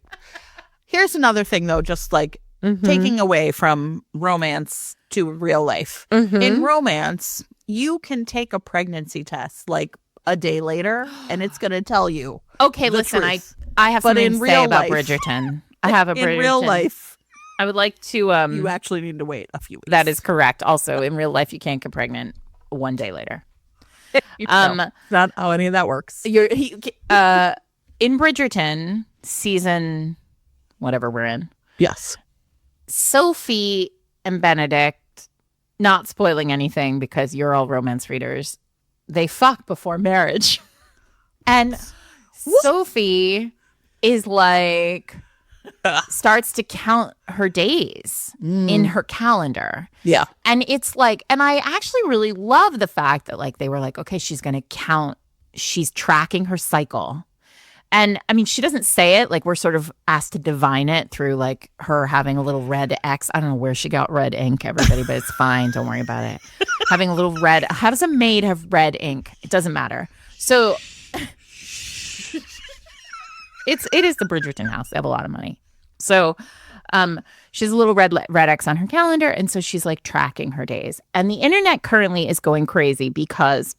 Here's another thing, though, just like taking away from romance to real life. In romance, you can take a pregnancy test like a day later, and it's going to tell you. Okay, the listen, truth. I have But something in to say real about life- Bridgerton. I have a Bridgerton. In real life, I would like to. you actually need to wait a few weeks. That is correct. Also, in real life, you can't get pregnant one day later. Not how any of that works. In Bridgerton season, whatever we're in, Yes. Sophie and Benedict, not spoiling anything because you're all romance readers, they fuck before marriage. And Sophie is like, starts to count her days in her calendar. Yeah. And it's like, and I actually really love the fact that like they were like, okay, she's going to count, she's tracking her cycle. And I mean, she doesn't say it, like we're sort of asked to divine it through like her having a little red X. I don't know where she got red ink, everybody, but it's fine. Don't worry about it. Having a little red, how does a maid have red ink? It doesn't matter. So it is the Bridgerton house. They have a lot of money. So she has a little red X on her calendar. And so she's like tracking her days. And the internet currently is going crazy because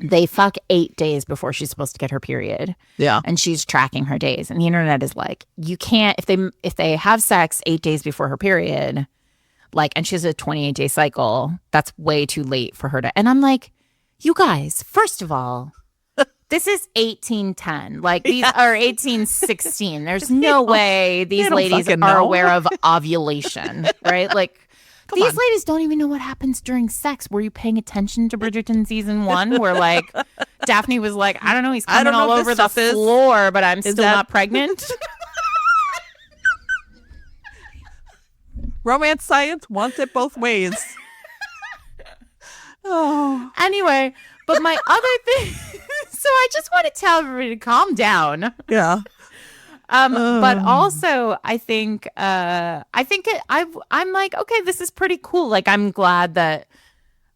they fuck 8 days before she's supposed to get her period. Yeah. And she's tracking her days. And the internet is like, you can't, if they have sex 8 days before her period, like, and she has a 28-day cycle, that's way too late for her to. And I'm like, you guys, first of all, this is 1810. Like these are 1816. There's no way these ladies are aware of ovulation, right? Like these ladies don't even know what happens during sex. Were you paying attention to Bridgerton season 1 where like Daphne was like, I don't know, he's coming all over the floor, but I'm still not pregnant. Romance science wants it both ways. Oh. Anyway, but my other thing, so I just want to tell everybody to calm down. Yeah. But also I think I'm like, okay, this is pretty cool. Like I'm glad that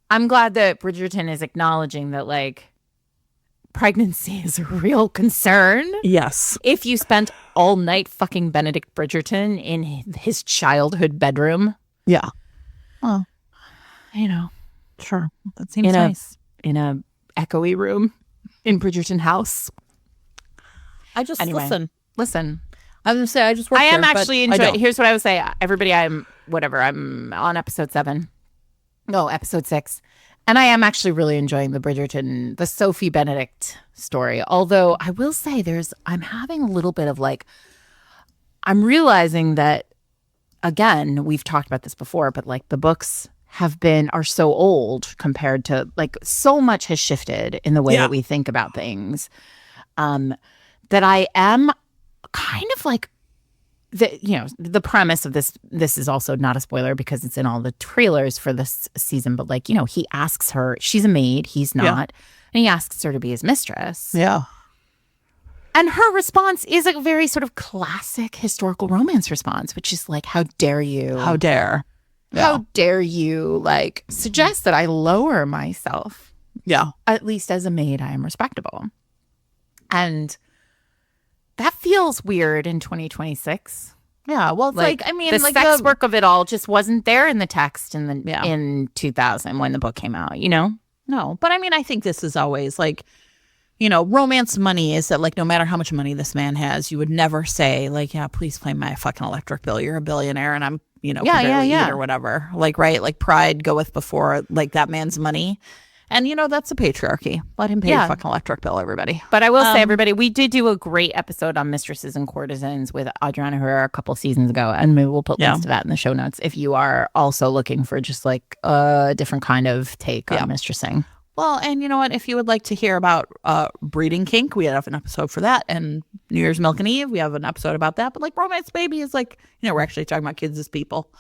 Bridgerton is acknowledging that like pregnancy is a real concern. Yes. If you spent all night fucking Benedict Bridgerton in his childhood bedroom. Yeah. Well, you know, sure. That seems nice. In a echoey room in Bridgerton house. I just listen. I was gonna say I just work. I am actually enjoying. Here's what I would say, everybody. I'm on episode 7. No, episode 6, and I am actually really enjoying the Bridgerton, the Sophie Benedict story. Although I will say, I'm having a little bit of like, I'm realizing that again, we've talked about this before, but like the books are so old compared to like so much has shifted in the way that we think about things, that I am kind of like the premise of this is also not a spoiler because it's in all the trailers for this season, but like, he asks her, she's a maid, he's not, and he asks her to be his mistress. Yeah. And her response is a very sort of classic historical romance response, which is like, how dare you? How dare? Yeah. How dare you like suggest that I lower myself? Yeah. At least as a maid, I am respectable. And that feels weird in 2026. Yeah, well, it's like, I mean, the like sex work of it all just wasn't there in the text in Yeah. in 2000 when the book came out, No, but I mean, I think this is always like, romance money is that like no matter how much money this man has, you would never say like, yeah, please pay my fucking electric bill. You're a billionaire and I'm, can barely eat or whatever. Like, right? Like pride goeth before like that man's money. And, that's the patriarchy. Let him pay your fucking electric bill, everybody. But I will say, everybody, we did do a great episode on Mistresses and Courtesans with Adriana Herrera a couple seasons ago. And maybe we'll put links to that in the show notes if you are also looking for just like a different kind of take on mistressing. Well, and you know what? If you would like to hear about breeding kink, we have an episode for that. And New Year's Milk and Eve, we have an episode about that. But like Romance Baby is like, we're actually talking about kids as people.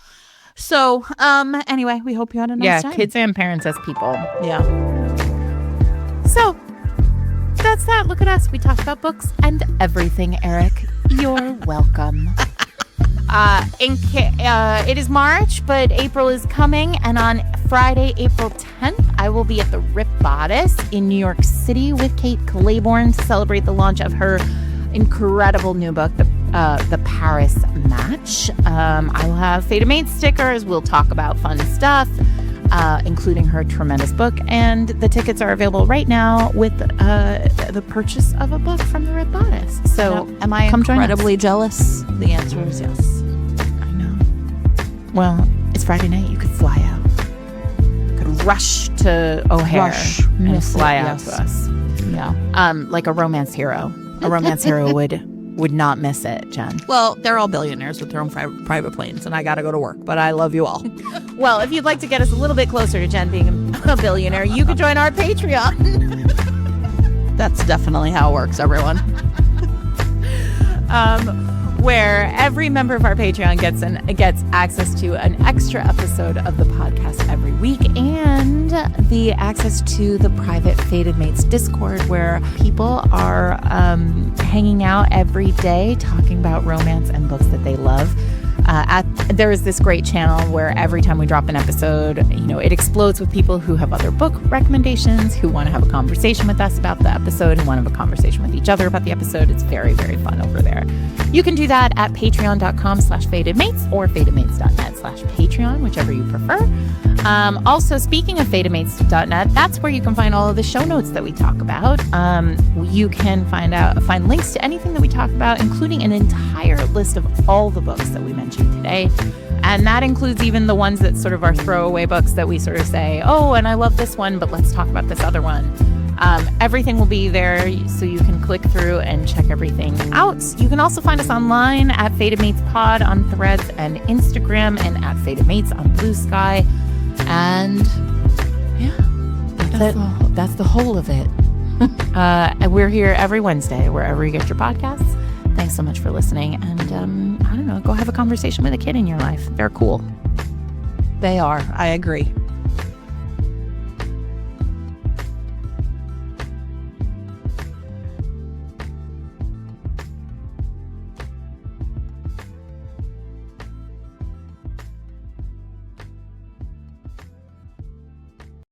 So anyway, we hope you had a nice time. Yeah, kids and parents as people. Yeah. So that's that. Look at us. We talked about books and everything, Eric. You're welcome. It is March, but April is coming, and on Friday, April 10th, I will be at the Rip Bodice in New York City with Kate Claiborne to celebrate the launch of her incredible new book, The Paris Match. I will have Fated Mates stickers. We'll talk about fun stuff, including her tremendous book, and the tickets are available right now with the purchase of a book from the Rip Bodice. So, am I incredibly jealous? The answer is yes. I know. Well, it's Friday night. You could fly out. You could rush to O'Hare and fly out to us. Yeah. Like a romance hero. A romance hero would not miss it, Jen. Well, they're all billionaires with their own private planes, and I got to go to work, but I love you all. Well, if you'd like to get us a little bit closer to Jen being a billionaire, you could join our Patreon. That's definitely how it works, everyone. Where every member of our Patreon gets access to an extra episode of the podcast every week, and the access to the private Fated Mates Discord, where people are hanging out every day talking about romance and books that they love. There is this great channel where every time we drop an episode, it explodes with people who have other book recommendations, who want to have a conversation with us about the episode, who want to have a conversation with each other about the episode. It's very, very fun over there. You can do that at patreon.com/fatedmates or fatedmates.net/Patreon, whichever you prefer. Also, speaking of fatedmates.net, that's where you can find all of the show notes that we talk about. You can find links to anything that we talk about, including an entire list of all the books that we mentioned today. And that includes even the ones that sort of are throwaway books that we sort of say, oh, and I love this one, but let's talk about this other one. Everything will be there, so you can click through and check everything out. You can also find us online at Fated Mates Pod on Threads and Instagram, and at Fated Mates on Blue Sky. And yeah, that's the whole of it. And we're here every Wednesday, wherever you get your podcasts. Thanks so much for listening. And I don't know, go have a conversation with a kid in your life. They're cool. They are. I agree.